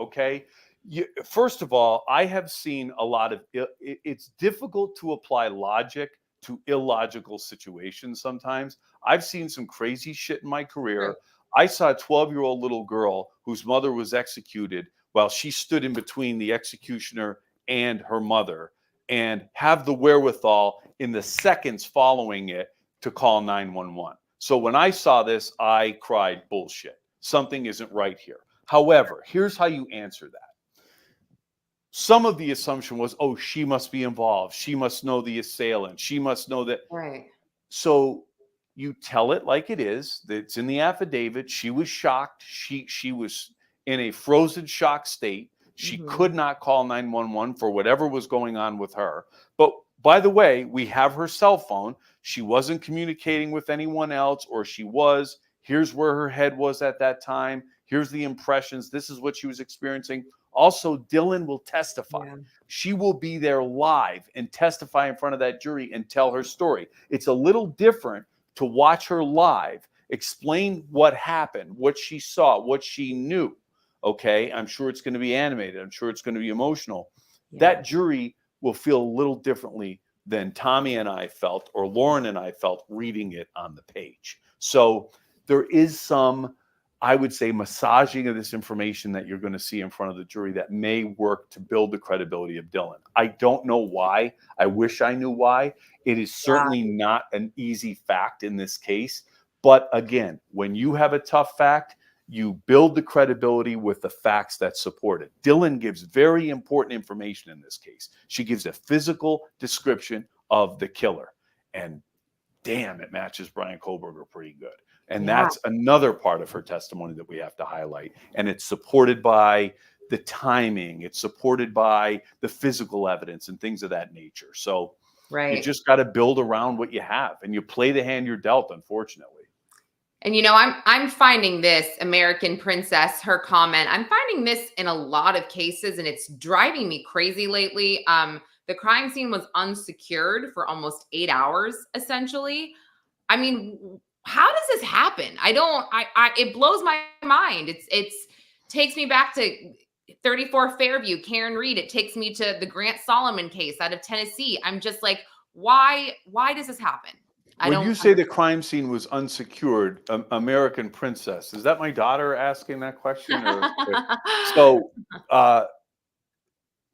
Speaker 2: first of all, I have seen a lot of it's difficult to apply logic to illogical situations sometimes. I've seen some crazy shit in my career. Right. I saw a 12-year-old little girl whose mother was executed while she stood in between the executioner and her mother, and have the wherewithal in the seconds following it to call 911. So when I saw this, I cried bullshit. Something isn't right here. However, here's how you answer that. Some of the assumption was, oh, she must be involved. She must know the assailant. She must know that.
Speaker 1: Right.
Speaker 2: So you tell it like it is. It's in the affidavit. She was shocked. She was in a frozen shock state. She could not call 911 for whatever was going on with her. But by the way, we have her cell phone. She wasn't communicating with anyone else, or she was. Here's where her head was at that time. Here's the impressions. This is what she was experiencing. Also, Dylan will testify. Yeah. She will be there live and testify in front of that jury and tell her story. It's a little different to watch her live, explain what happened, what she saw, what she knew. Okay, I'm sure it's going to be animated. I'm sure it's going to be emotional. Yeah. That jury will feel a little differently than Tommy and I felt, or Lauren and I felt reading it on the page. So there is some, I would say, massaging of this information that you're going to see in front of the jury that may work to build the credibility of Dylan. I don't know why. I wish I knew why. It is certainly not an easy fact in this case. But again, when you have a tough fact, you build the credibility with the facts that support it. Dylan gives very important information in this case. She gives a physical description of the killer. And damn, it matches Bryan Kohberger pretty good. And that's another part of her testimony that we have to highlight. And it's supported by the timing. It's supported by the physical evidence and things of that nature. So you just got to build around what you have. And you play the hand you're dealt, unfortunately.
Speaker 1: And, I'm finding this American Princess, her comment, I'm finding this in a lot of cases, and it's driving me crazy lately. The crime scene was unsecured for almost 8 hours, essentially. I mean, how does this happen? It blows my mind. It's takes me back to 34 Fairview, Karen Reed. It takes me to the Grant Solomon case out of Tennessee. I'm just like, why does this happen?
Speaker 2: When you say the crime scene was unsecured, American Princess, is that my daughter asking that question?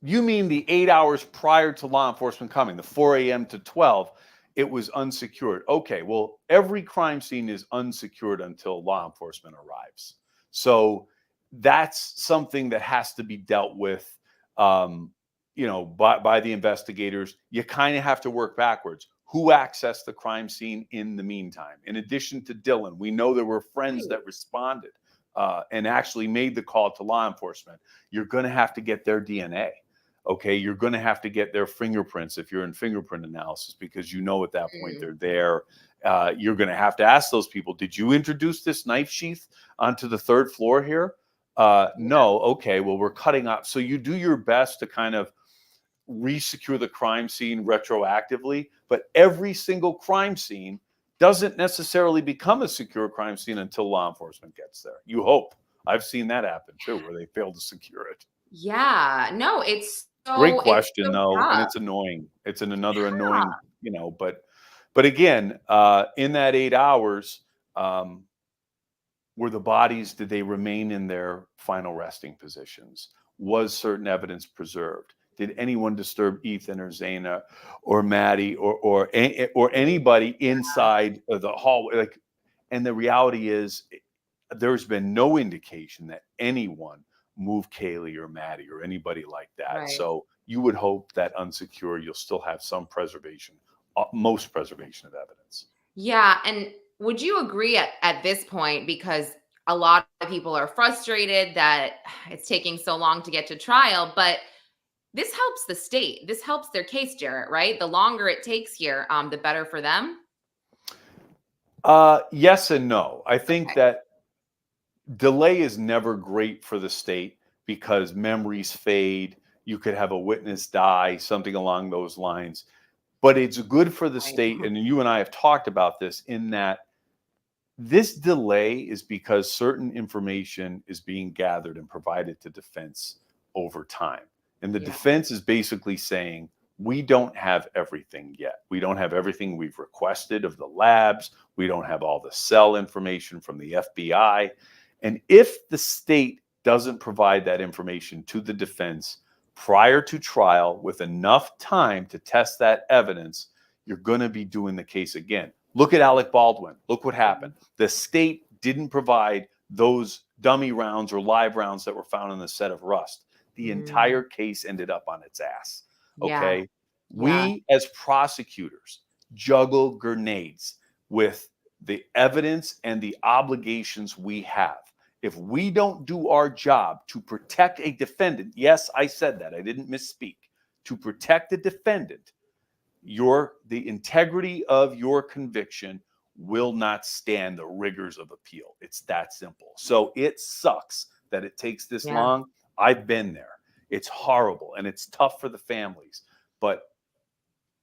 Speaker 2: You mean the 8 hours prior to law enforcement coming, the 4 a.m. to 12, it was unsecured. Okay, well, every crime scene is unsecured until law enforcement arrives. So that's something that has to be dealt with, by the investigators. You kind of have to work backwards. Who accessed the crime scene in the meantime? In addition to Dylan, we know there were friends that responded and actually made the call to law enforcement. You're going to have to get their DNA. Okay, you're going to have to get their fingerprints if you're in fingerprint analysis, because at that point they're there. You're going to have to ask those people, did you introduce this knife sheath onto the third floor here? No. Okay, well, we're cutting up. So you do your best to kind of resecure the crime scene retroactively, but every single crime scene doesn't necessarily become a secure crime scene until law enforcement gets there. You hope. I've seen that happen too, where they fail to secure it.
Speaker 1: Yeah, no, it's
Speaker 2: great question though,
Speaker 1: tough.
Speaker 2: and it's annoying. It's another annoying, but again, in that 8 hours, were the bodies, did they remain in their final resting positions? Was certain evidence preserved? Did anyone disturb Ethan or Zaina or Maddie or anybody inside of the hallway? And the reality is, there's been no indication that anyone moved Kaylee or Maddie or anybody like that.
Speaker 1: Right.
Speaker 2: So you would hope that unsecure, you'll still have some preservation, most preservation of evidence.
Speaker 1: Yeah. And would you agree at this point, because a lot of people are frustrated that it's taking so long to get to trial, but this helps the state. This helps their case, Jarrett, right? The longer it takes here, the better for them.
Speaker 2: Yes and no. I think that delay is never great for the state because memories fade. You could have a witness die, something along those lines. But it's good for the state, and you and I have talked about this, in that this delay is because certain information is being gathered and provided to defense over time. And the defense is basically saying, we don't have everything yet. We don't have everything we've requested of the labs. We don't have all the cell information from the FBI. And if the state doesn't provide that information to the defense prior to trial with enough time to test that evidence, you're going to be doing the case again. Look at Alec Baldwin. Look what happened. The state didn't provide those dummy rounds or live rounds that were found in the set of Rust. The entire case ended up on its ass. Okay.
Speaker 1: Yeah.
Speaker 2: We as prosecutors juggle grenades with the evidence and the obligations we have. If we don't do our job to protect a defendant, yes, I said that, I didn't misspeak, to protect the defendant, the integrity of your conviction will not stand the rigors of appeal. It's that simple. So it sucks that it takes this long. I've been there. It's horrible and it's tough for the families, but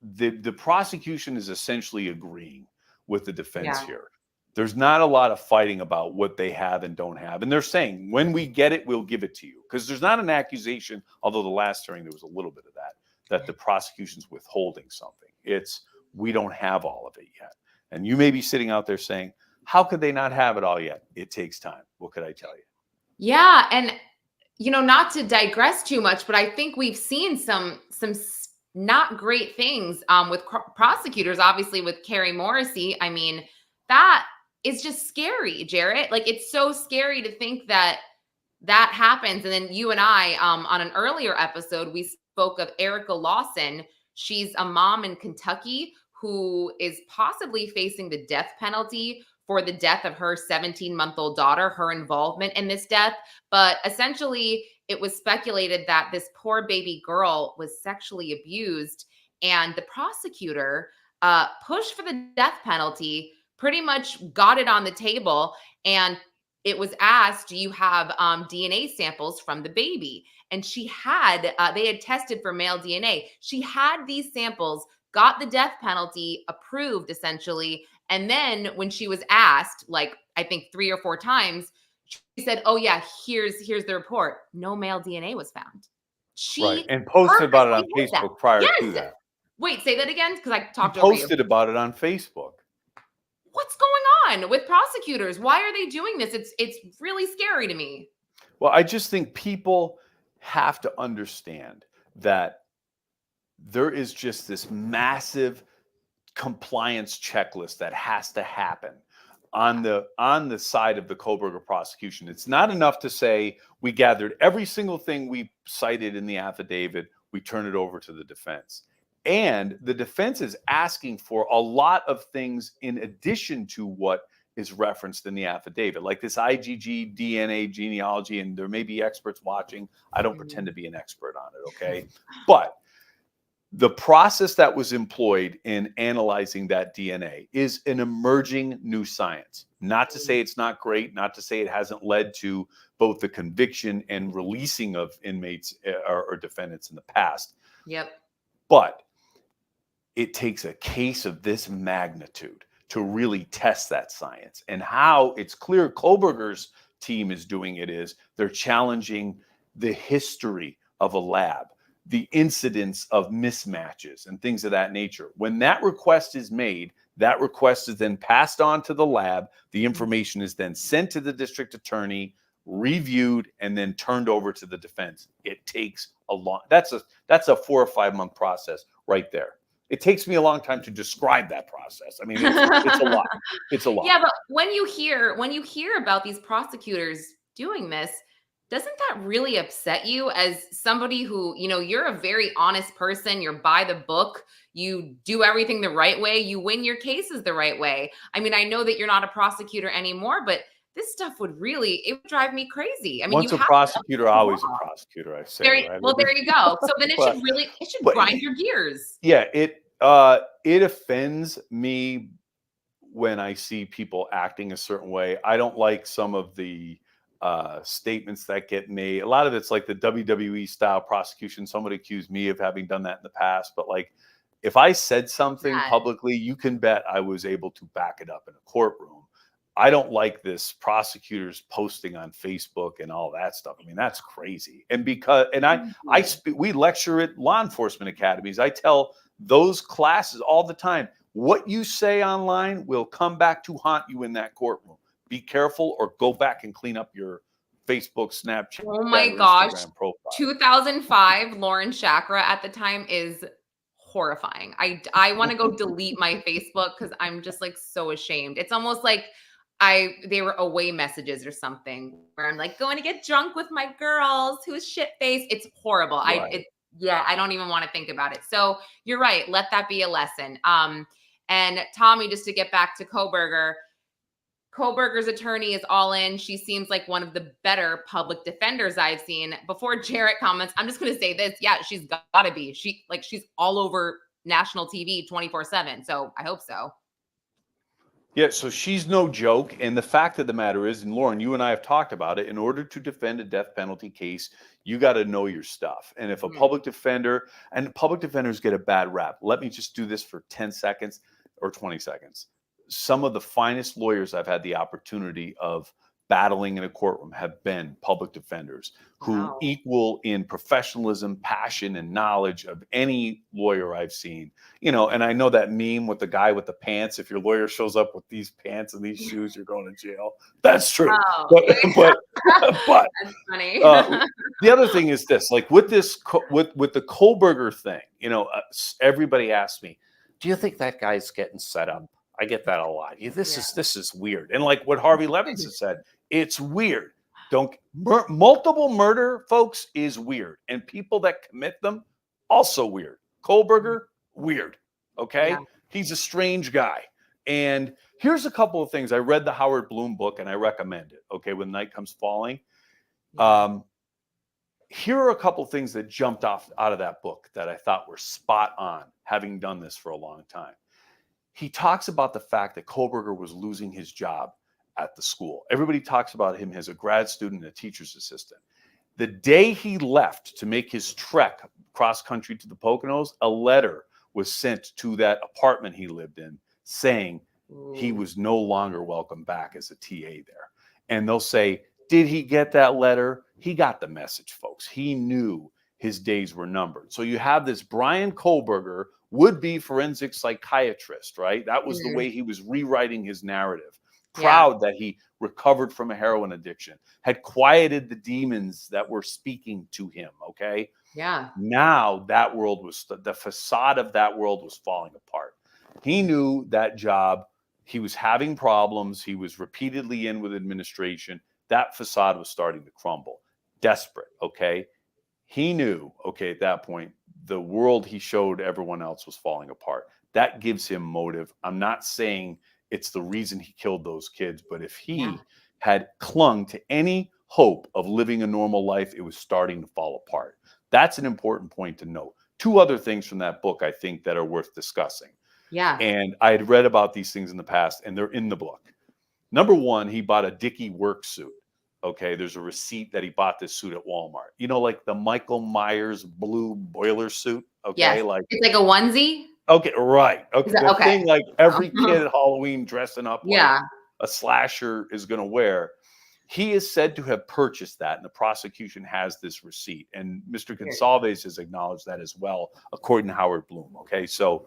Speaker 2: the prosecution is essentially agreeing with the defense here. There's not a lot of fighting about what they have and don't have. And they're saying, when we get it, we'll give it to you. Because there's not an accusation, although the last hearing there was a little bit of that the prosecution's withholding something. It's, we don't have all of it yet. And you may be sitting out there saying, how could they not have it all yet? It takes time. What could I tell you?
Speaker 1: Yeah. And, not to digress too much, but I think we've seen some not great things with prosecutors, obviously with Carrie Morrissey. I mean, that is just scary, Jarrett. Like, it's so scary to think that happens. And then you and I, on an earlier episode, we spoke of Erica Lawson. She's a mom in Kentucky who is possibly facing the death penalty for the death of her 17-month-old daughter, her involvement in this death. But essentially, it was speculated that this poor baby girl was sexually abused, and the prosecutor pushed for the death penalty, pretty much got it on the table, and it was asked, do you have DNA samples from the baby? And she had, they had tested for male DNA. She had these samples, got the death penalty approved, essentially. And then when she was asked, like, I think 3 or 4 times, she said, oh yeah, here's the report. No male DNA was found. She
Speaker 2: and posted about it on Facebook prior to that.
Speaker 1: Wait, say that again, because I talked over you.
Speaker 2: Posted about it on Facebook.
Speaker 1: What's going on with prosecutors? Why are they doing this? It's really scary to me.
Speaker 2: Well, I just think people have to understand that there is just this massive compliance checklist that has to happen on the side of the Kohberger prosecution. It's not enough to say we gathered every single thing we cited in the affidavit, we turn it over to the defense. And the defense is asking for a lot of things in addition to what is referenced in the affidavit, like this IgG DNA genealogy, and there may be experts watching. I don't pretend to be an expert on it, okay? But the process that was employed in analyzing that DNA is an emerging new science. Not to say it's not great, not to say it hasn't led to both the conviction and releasing of inmates or defendants in the past.
Speaker 1: Yep.
Speaker 2: But it takes a case of this magnitude to really test that science. And how it's clear Kohberger's team is doing it is they're challenging the history of a lab, the incidence of mismatches and things of that nature. When that request is made, that request is then passed on to the lab. The information is then sent to the district attorney, reviewed, and then turned over to the defense. It takes a long, that's a 4 or 5 month process right there. It takes me a long time to describe that process. I mean, it's a lot. It's a lot.
Speaker 1: Yeah, but when you hear about these prosecutors doing this, doesn't that really upset you as somebody who, you're a very honest person, you're by the book, you do everything the right way, you win your cases the right way. I mean, I know that you're not a prosecutor anymore, but this stuff it would drive me crazy. I mean,
Speaker 2: once a prosecutor, always a prosecutor, I say. Right?
Speaker 1: Well, there you go. So then it should grind your gears.
Speaker 2: Yeah, it offends me when I see people acting a certain way. I don't like some of the statements that get made. A lot of it's like the WWE style prosecution. Somebody accused me of having done that in the past, but like if I said something publicly, you can bet I was able to back it up in a courtroom. I don't like this prosecutors posting on Facebook and all that stuff. I mean, that's crazy. And we lecture at law enforcement academies. I tell those classes all the time, what you say online will come back to haunt you in that courtroom. Be careful or go back and clean up your Facebook, Snapchat.
Speaker 1: Oh my gosh. 2005, Lauren Chakra at the time is horrifying. I want to go delete my Facebook because I'm just like so ashamed. It's almost like they were away messages or something where I'm like going to get drunk with my girls who's shit-faced. It's horrible.
Speaker 2: Right.
Speaker 1: I don't even want to think about it. So you're right. Let that be a lesson. And Tommy, just to get back to Kohberger's attorney is all in. She seems like one of the better public defenders I've seen. Before Jarrett comments, I'm just going to say this. Yeah, she's got to be. She's all over national TV 24/7. So I hope so.
Speaker 2: Yeah, so she's no joke. And the fact of the matter is, and Lauren, you and I have talked about it, in order to defend a death penalty case, you got to know your stuff. And if a public defender, and public defenders get a bad rap, let me just do this for 10 seconds or 20 seconds. Some of the finest lawyers I've had the opportunity of battling in a courtroom have been public defenders who equal in professionalism, passion, and knowledge of any lawyer I've seen. And I know that meme with the guy with the pants. If your lawyer shows up with these pants and these shoes, you're going to jail. That's true.
Speaker 1: Oh,
Speaker 2: but
Speaker 1: that's funny.
Speaker 2: The other thing is this, like with the Kohberger thing, everybody asks me, do you think that guy's getting set up? I get that a lot. This is weird. And like what Harvey Levin said, it's weird. Multiple murder, folks, is weird. And people that commit them, also weird. Kohberger, weird. Okay? Yeah. He's a strange guy. And here's a couple of things. I read the Howard Bloom book and I recommend it. Okay, When Night Comes Falling. Here are a couple of things that jumped out of that book that I thought were spot on, having done this for a long time. He talks about the fact that Kohberger was losing his job at the school. Everybody talks about him as a grad student and a teacher's assistant. The day he left to make his trek cross country to the Poconos, a letter was sent to that apartment he lived in saying he was no longer welcome back as a TA there. And they'll say, did he get that letter? He got the message, folks. He knew his days were numbered. So you have this Bryan Kohberger, would-be forensic psychiatrist, right? That was the way he was rewriting his narrative. proud that he recovered from a heroin addiction, had quieted the demons that were speaking to him. Okay.
Speaker 1: Yeah.
Speaker 2: Now that world was, the facade of that world was falling apart. He knew that job. He was having problems. He was repeatedly in with administration. That facade was starting to crumble. Desperate. Okay. He knew, okay, at that point, the world he showed everyone else was falling apart. That gives him motive. I'm not saying it's the reason he killed those kids, but if he had clung to any hope of living a normal life, it was starting to fall apart. That's an important point to note. Two other things from that book, I think, that are worth discussing.
Speaker 1: Yeah.
Speaker 2: And I had read about these things in the past, and they're in the book. Number one, he bought a Dickie work suit. Okay, there's a receipt that he bought this suit at Walmart. You know, like the Michael Myers blue boiler suit. Okay,
Speaker 1: yes.
Speaker 2: like
Speaker 1: it's like a onesie.
Speaker 2: Okay, right. Okay, the thing like every kid at Halloween dressing up like a slasher is going to wear. He is said to have purchased that, and the prosecution has this receipt. And Mr. Gonsalves has acknowledged that as well, according to Howard Bloom. Okay, so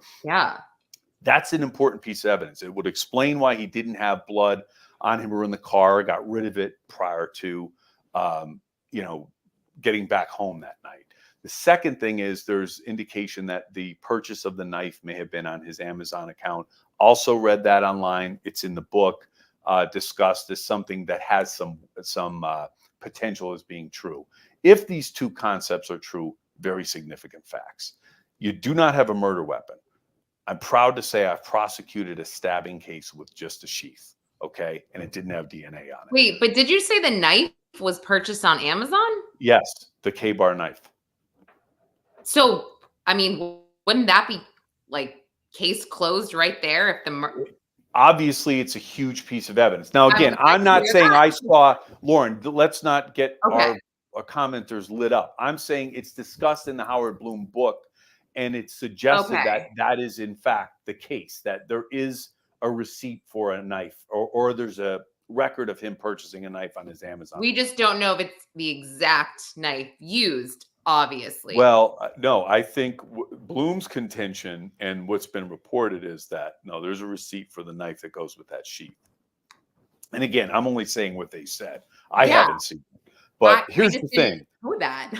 Speaker 2: that's an important piece of evidence. It would explain why he didn't have blood on him or in the car, got rid of it prior to, getting back home that night. The second thing is there's indication that the purchase of the knife may have been on his Amazon account. Also read that online. It's in the book, discussed as something that has some potential as being true. If these two concepts are true, very significant facts. You do not have a murder weapon. I'm proud to say I've prosecuted a stabbing case with just a sheath. Okay. And it didn't have DNA on it.
Speaker 1: Wait, but did you say the knife was purchased on Amazon?
Speaker 2: Yes. The K-bar knife.
Speaker 1: So, I mean, wouldn't that be like case closed right there? If the
Speaker 2: obviously it's a huge piece of evidence. Now, again, I'm not saying I saw Lauren. Let's not get our commenters lit up. I'm saying it's discussed in the Howard Bloom book, and it's suggested that that is in fact the case, that there is a receipt for a knife, or there's a record of him purchasing a knife on his Amazon.
Speaker 1: We just don't know if it's the exact knife used, obviously.
Speaker 2: Well, no, I think Bloom's contention and what's been reported is that, no, there's a receipt for the knife that goes with that sheath. And again, I'm only saying what they said. I haven't seen it. But here's the thing.
Speaker 1: Know that.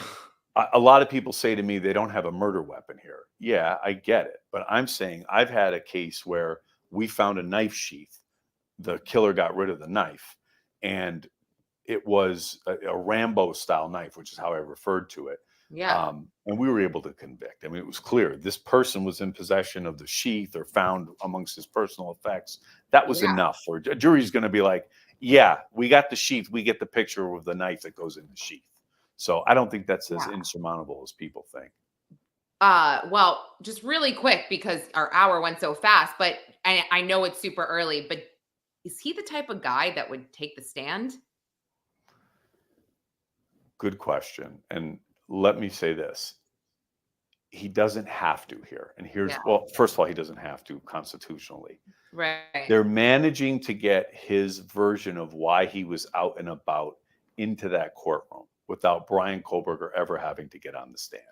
Speaker 2: A lot of people say to me they don't have a murder weapon here. Yeah, I get it. But I'm saying I've had a case where we found a knife sheath. The killer got rid of the knife, and it was a Rambo style knife, which is how I referred to it.
Speaker 1: Yeah.
Speaker 2: And we were able to convict. I mean, it was clear this person was in possession of the sheath or found amongst his personal effects. That was enough for a jury's going to be like, yeah, we got the sheath. We get the picture of the knife that goes in the sheath. So I don't think that's as insurmountable as people think.
Speaker 1: Well, just really quick, because our hour went so fast, but I know it's super early, but is he the type of guy that would take the stand?
Speaker 2: Good question. And let me say this. He doesn't have to here. And here's, well, first of all, he doesn't have to constitutionally.
Speaker 1: Right.
Speaker 2: They're managing to get his version of why he was out and about into that courtroom without Bryan Kohberger ever having to get on the stand.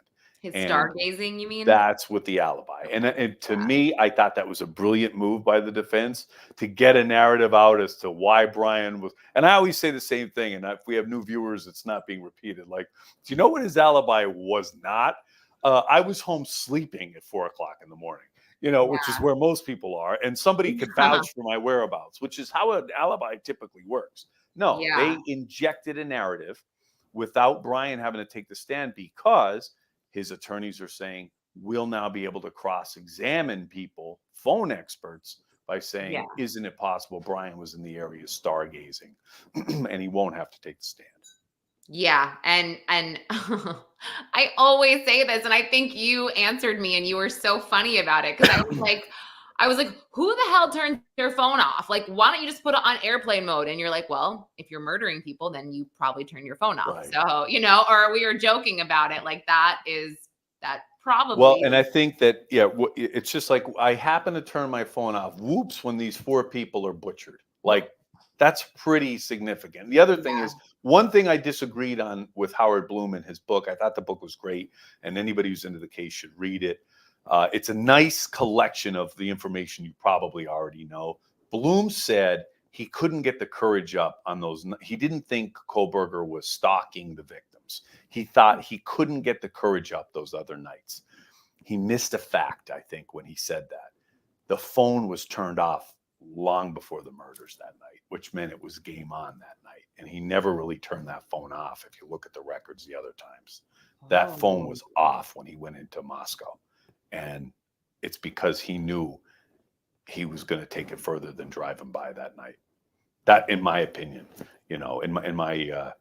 Speaker 1: His stargazing, you mean?
Speaker 2: That's with the alibi. And to me, I thought that was a brilliant move by the defense to get a narrative out as to why Bryan was. And I always say the same thing. And if we have new viewers, it's not being repeated. Like, do you know what his alibi was not? I was home sleeping at 4 o'clock in the morning, which is where most people are. And somebody could vouch for my whereabouts, which is how an alibi typically works. No, they injected a narrative without Bryan having to take the stand, because his attorneys are saying we'll now be able to cross-examine people, phone experts, by saying, isn't it possible Bryan was in the area stargazing? And he won't have to take the stand.
Speaker 1: Yeah. And I always say this, and I think you answered me and you were so funny about it, because I was like, who the hell turns their phone off? Like, why don't you just put it on airplane mode? And you're like, well, if you're murdering people, then you probably turn your phone off. Right. So, or we were joking about it. Like, that probably.
Speaker 2: Well, and I think that, it's just like, I happen to turn my phone off. Whoops, when these 4 people are butchered. Like, that's pretty significant. The other thing is, one thing I disagreed on with Howard Bloom in his book, I thought the book was great, and anybody who's into the case should read it. It's a nice collection of the information you probably already know. Bloom said he couldn't get the courage up on those. He didn't think Kohberger was stalking the victims. He thought he couldn't get the courage up those other nights. He missed a fact, I think, when he said that. The phone was turned off long before the murders that night, which meant it was game on that night. And he never really turned that phone off. If you look at the records the other times, that phone was off when he went into Moscow. And it's because he knew he was going to take it further than driving by that night. That, in my opinion, in my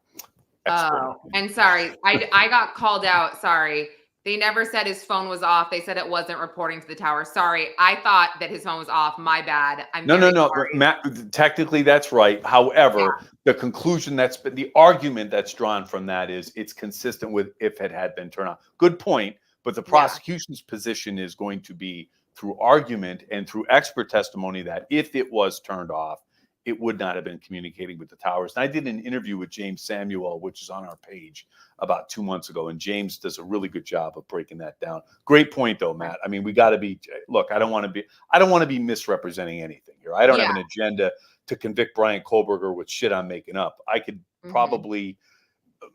Speaker 1: and sorry, I got called out. Sorry. They never said his phone was off. They said it wasn't reporting to the tower. Sorry. I thought that his phone was off. My bad.
Speaker 2: No. Matt, technically that's right. However, the conclusion the argument that's drawn from that is it's consistent with if it had been turned off. Good point. But the prosecution's position is going to be through argument and through expert testimony that if it was turned off, it would not have been communicating with the towers. And I did an interview with James Samuel, which is on our page, about 2 months ago. And James does a really good job of breaking that down. Great point, though, Matt. I mean, we got to be, look, I don't want to be misrepresenting anything here. I don't have an agenda to convict Bryan Kohberger with shit I'm making up. I could probably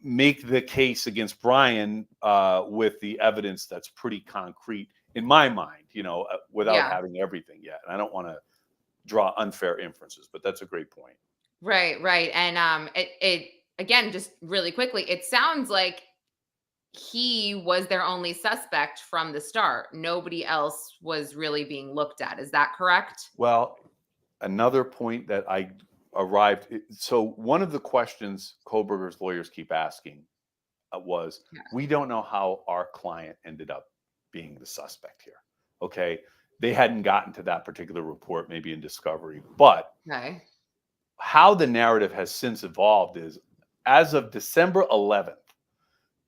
Speaker 2: make the case against Bryan with the evidence that's pretty concrete in my mind, without having everything yet. And I don't want to draw unfair inferences, but that's a great point.
Speaker 1: Right. And it again, just really quickly, it sounds like he was their only suspect from the start. Nobody else was really being looked at. Is that correct?
Speaker 2: Well, another point that I arrived. So one of the questions Kohberger's lawyers keep asking was, we don't know how our client ended up being the suspect here. Okay. They hadn't gotten to that particular report, maybe in discovery, but how the narrative has since evolved is, as of December 11th,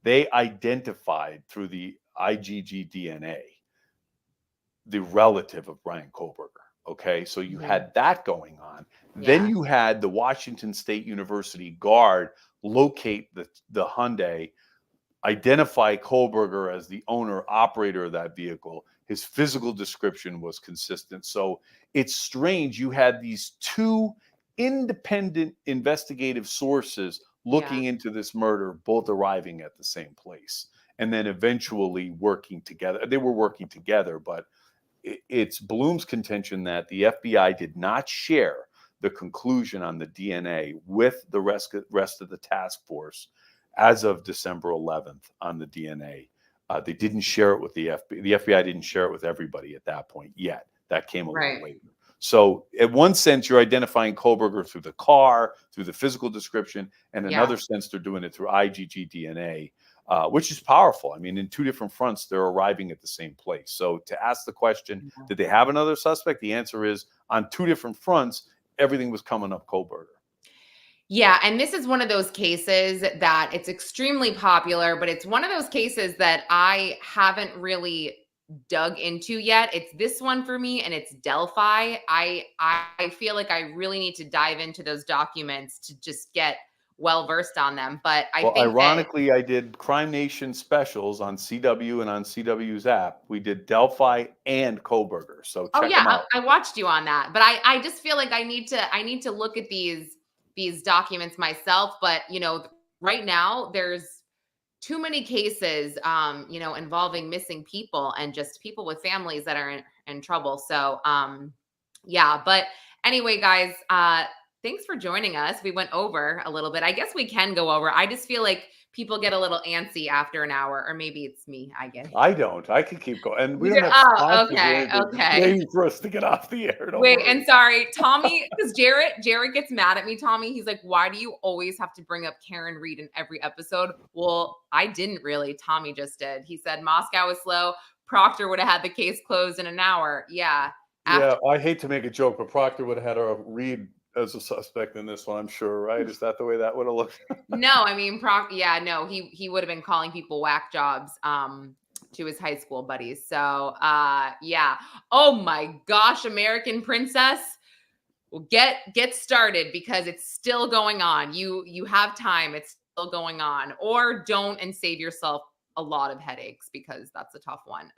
Speaker 2: they identified through the IgG DNA the relative of Bryan Kohberger. Okay, so you had that going on. Then you had the Washington State University guard locate the Hyundai, identify Kohberger as the owner operator of that vehicle. His physical description was consistent. So it's strange. You had these two independent investigative sources looking into this murder, both arriving at the same place, and then eventually working together. They were working together, but it's Bloom's contention that the FBI did not share the conclusion on the DNA with the rest of the task force as of December 11th on the DNA. They didn't share it with the FBI. The FBI didn't share it with everybody at that point yet. That came a little later. So in one sense, you're identifying Kohberger through the car, through the physical description, and in another sense, they're doing it through IgG DNA, which is powerful. I mean, in two different fronts, they're arriving at the same place. So to ask the question, did they have another suspect? The answer is, on two different fronts, everything was coming up Kohberger.
Speaker 1: Yeah, and this is one of those cases that it's extremely popular, but it's one of those cases that I haven't really dug into yet. It's this one for me, and it's Delphi. I feel like I really need to dive into those documents to just get well versed on them. But I think
Speaker 2: ironically, I did Crime Nation specials on CW and on CW's app. We did Delphi and Kohberger. So check them out.
Speaker 1: I watched you on that, but I just feel like I need to look at these documents myself. But right now there's too many cases, involving missing people and just people with families that are in trouble. So, but anyway, guys, thanks for joining us. We went over a little bit. I guess we can go over. I just feel like people get a little antsy after an hour, or maybe it's me. I guess
Speaker 2: I don't. I can keep going, and we don't have
Speaker 1: okay.
Speaker 2: Waiting for us to get off the air.
Speaker 1: Wait, and sorry, Tommy, because Jarrett gets mad at me. Tommy, he's like, "Why do you always have to bring up Karen Reed in every episode?" Well, I didn't really. Tommy just did. He said Moscow was slow. Proctor would have had the case closed in an hour. Yeah.
Speaker 2: I hate to make a joke, but Proctor would have had a Reed as a suspect in this one, I'm sure, right? Is that the way that would have looked?
Speaker 1: No, I mean, he would have been calling people whack jobs to his high school buddies. So, oh my gosh, American Princess, well, get started because it's still going on. You have time. It's still going on. Or don't and save yourself a lot of headaches because that's a tough one.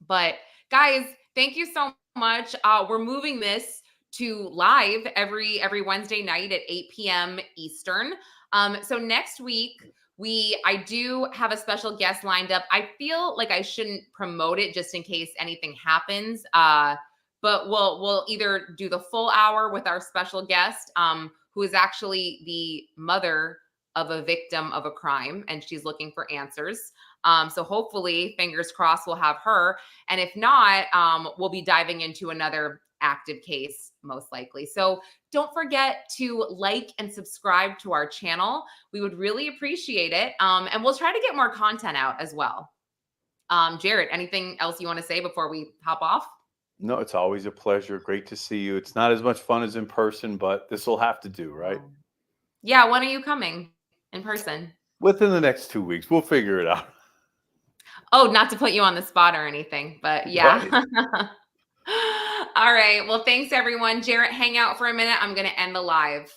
Speaker 1: But guys, thank you so much. We're moving this to live every Wednesday night at 8 p.m. Eastern. So next week, I do have a special guest lined up. I feel like I shouldn't promote it just in case anything happens. But we'll either do the full hour with our special guest, who is actually the mother of a victim of a crime, and she's looking for answers. So hopefully, fingers crossed, we'll have her. And if not, we'll be diving into another active case, most likely. So don't forget to like and subscribe to our channel. We would really appreciate it. And we'll try to get more content out as well. Jarrett, anything else you want to say before we hop off?
Speaker 2: No, it's always a pleasure. Great to see you. It's not as much fun as in person, but this will have to do, right?
Speaker 1: Yeah. When are you coming in person?
Speaker 2: Within the next 2 weeks. We'll figure it out.
Speaker 1: Oh, not to put you on the spot or anything, but yeah. Right. All right. Well, thanks everyone. Jarrett, hang out for a minute. I'm going to end the live.